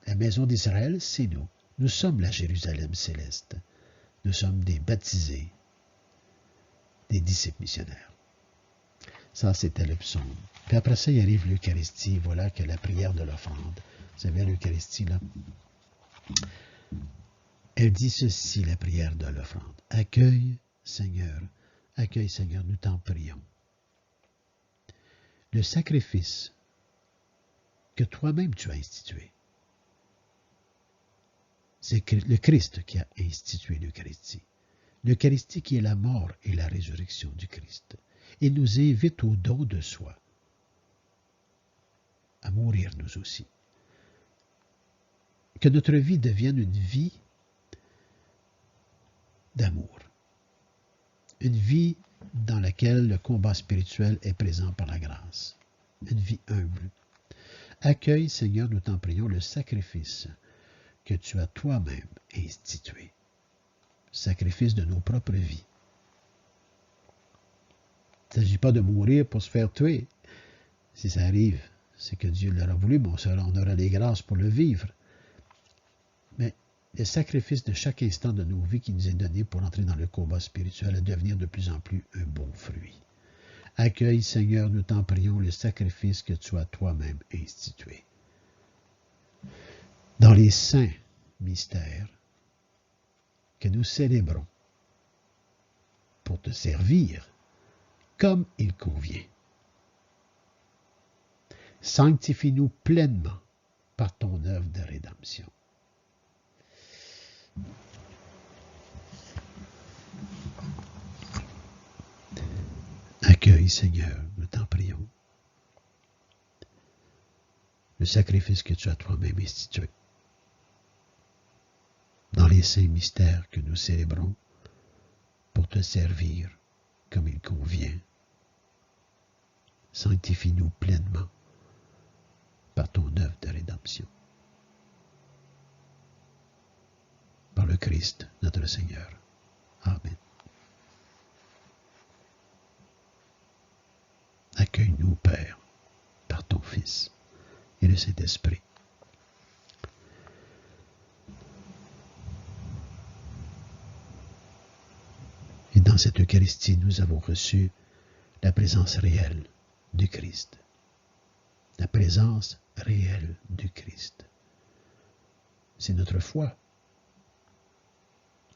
La maison d'Israël, c'est nous. Nous sommes la Jérusalem céleste. Nous sommes des baptisés, des disciples missionnaires. Ça, c'était le psaume. Puis après ça, il arrive l'Eucharistie. Voilà que la prière de l'offrande. Vous savez, l'Eucharistie, là, elle dit ceci, la prière de l'offrande. Accueille, Seigneur, nous t'en prions. Le sacrifice que toi-même tu as institué. C'est le Christ qui a institué l'Eucharistie. L'Eucharistie qui est la mort et la résurrection du Christ. Il nous invite au don de soi, à mourir nous aussi. Que notre vie devienne une vie d'amour. Une vie dans laquelle le combat spirituel est présent par la grâce. Une vie humble. Accueille, Seigneur, nous t'en prions, le sacrifice que tu as toi-même institué. Sacrifice de nos propres vies. Il ne s'agit pas de mourir pour se faire tuer. Si ça arrive, c'est que Dieu l'aura voulu, mais on aura les grâces pour le vivre. Mais le sacrifice de chaque instant de nos vies qui nous est donné pour entrer dans le combat spirituel et devenir de plus en plus un bon fruit. Accueille, Seigneur, nous t'en prions, le sacrifice que tu as toi-même institué. Dans les saints mystères que nous célébrons pour te servir comme il convient. Sanctifie-nous pleinement par ton œuvre de rédemption. Accueille, Seigneur, nous t'en prions, le sacrifice que tu as toi-même institué dans les saints mystères que nous célébrons pour te servir comme il convient. Sanctifie-nous pleinement par ton œuvre de rédemption. Par le Christ, notre Seigneur. Amen. Accueille-nous, Père, par ton Fils et le Saint-Esprit. Et dans cette Eucharistie, nous avons reçu la présence réelle du Christ. La présence réelle du Christ. C'est notre foi.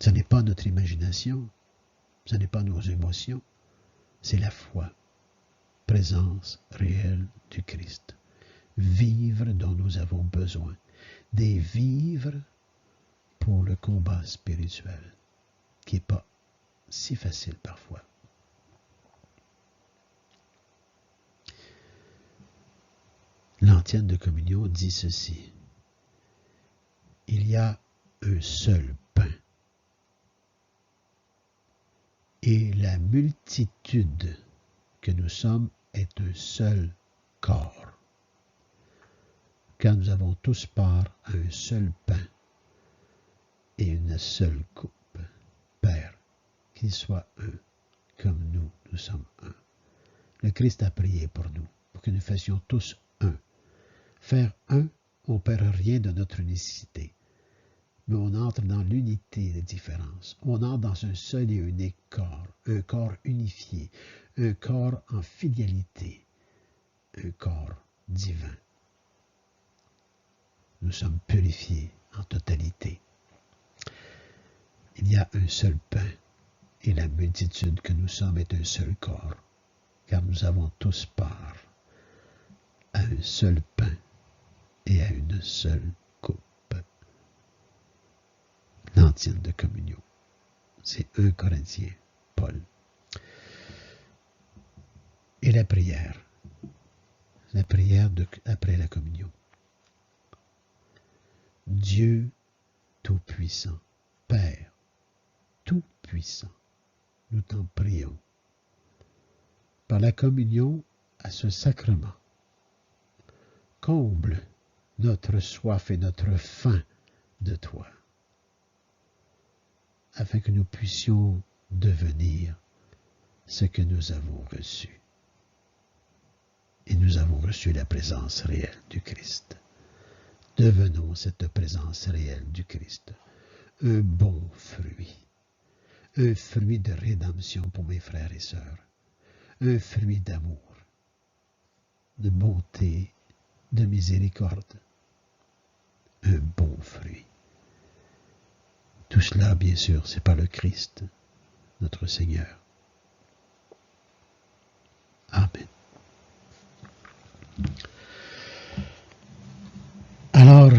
Ce n'est pas notre imagination, ce n'est pas nos émotions, c'est la foi. Présence réelle du Christ. Vivres dont nous avons besoin. Des vivres pour le combat spirituel, qui n'est pas si facile parfois. L'antienne de communion dit ceci. Il y a un seul pain. Et la multitude que nous sommes est un seul corps. Car nous avons tous part à un seul pain et une seule coupe. Père, qu'il soit un, comme nous sommes un. Le Christ a prié pour nous, pour que nous fassions tous un. Faire un, on ne perd rien de notre unicité. Mais on entre dans l'unité des différences. On entre dans un seul et unique corps, un corps unifié, un corps en fidélité, un corps divin. Nous sommes purifiés en totalité. Il y a un seul pain, et la multitude que nous sommes est un seul corps, car nous avons tous part à un seul pain et à une seule coupe. L'antienne de communion. C'est 1 Corinthiens, Paul. Et la prière après la communion. Dieu Tout-Puissant, Père Tout-Puissant, nous t'en prions. Par la communion à ce sacrement, comble notre soif et notre faim de toi, afin que nous puissions devenir ce que nous avons reçu. Et nous avons reçu la présence réelle du Christ. Devenons cette présence réelle du Christ. Un bon fruit. Un fruit de rédemption pour mes frères et sœurs. Un fruit d'amour, de bonté, de miséricorde. Un bon fruit. Tout cela, bien sûr, c'est par le Christ, notre Seigneur. Amen. Alors,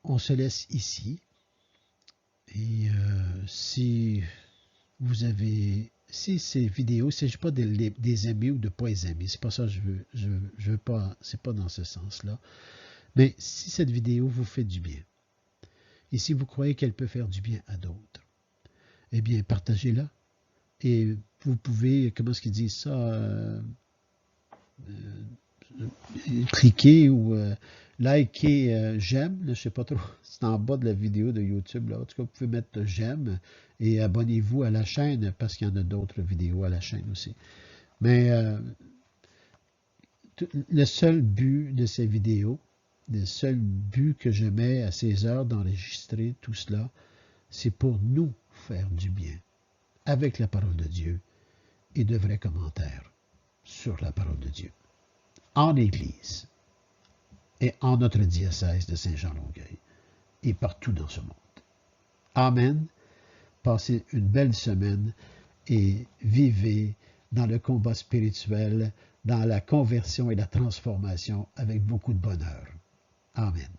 on se laisse ici. Et si ces vidéos, il ne s'agit pas des aimer ou de ne pas les aimer, c'est pas ça que je veux pas, c'est pas dans ce sens-là. Mais si cette vidéo vous fait du bien, et si vous croyez qu'elle peut faire du bien à d'autres, eh bien, partagez-la. Et vous pouvez, comment est-ce qu'ils disent ça, cliquer ou liker j'aime, je ne sais pas trop, c'est en bas de la vidéo de YouTube. Là. En tout cas, vous pouvez mettre j'aime et abonnez-vous à la chaîne parce qu'il y en a d'autres vidéos à la chaîne aussi. Mais le seul but de ces vidéos, le seul but que je mets à ces heures d'enregistrer tout cela, c'est pour nous faire du bien avec la parole de Dieu et de vrais commentaires sur la parole de Dieu en Église et en notre diocèse de Saint-Jean-Longueuil et partout dans ce monde. Amen. Passez une belle semaine et vivez dans le combat spirituel, dans la conversion et la transformation avec beaucoup de bonheur. Amen.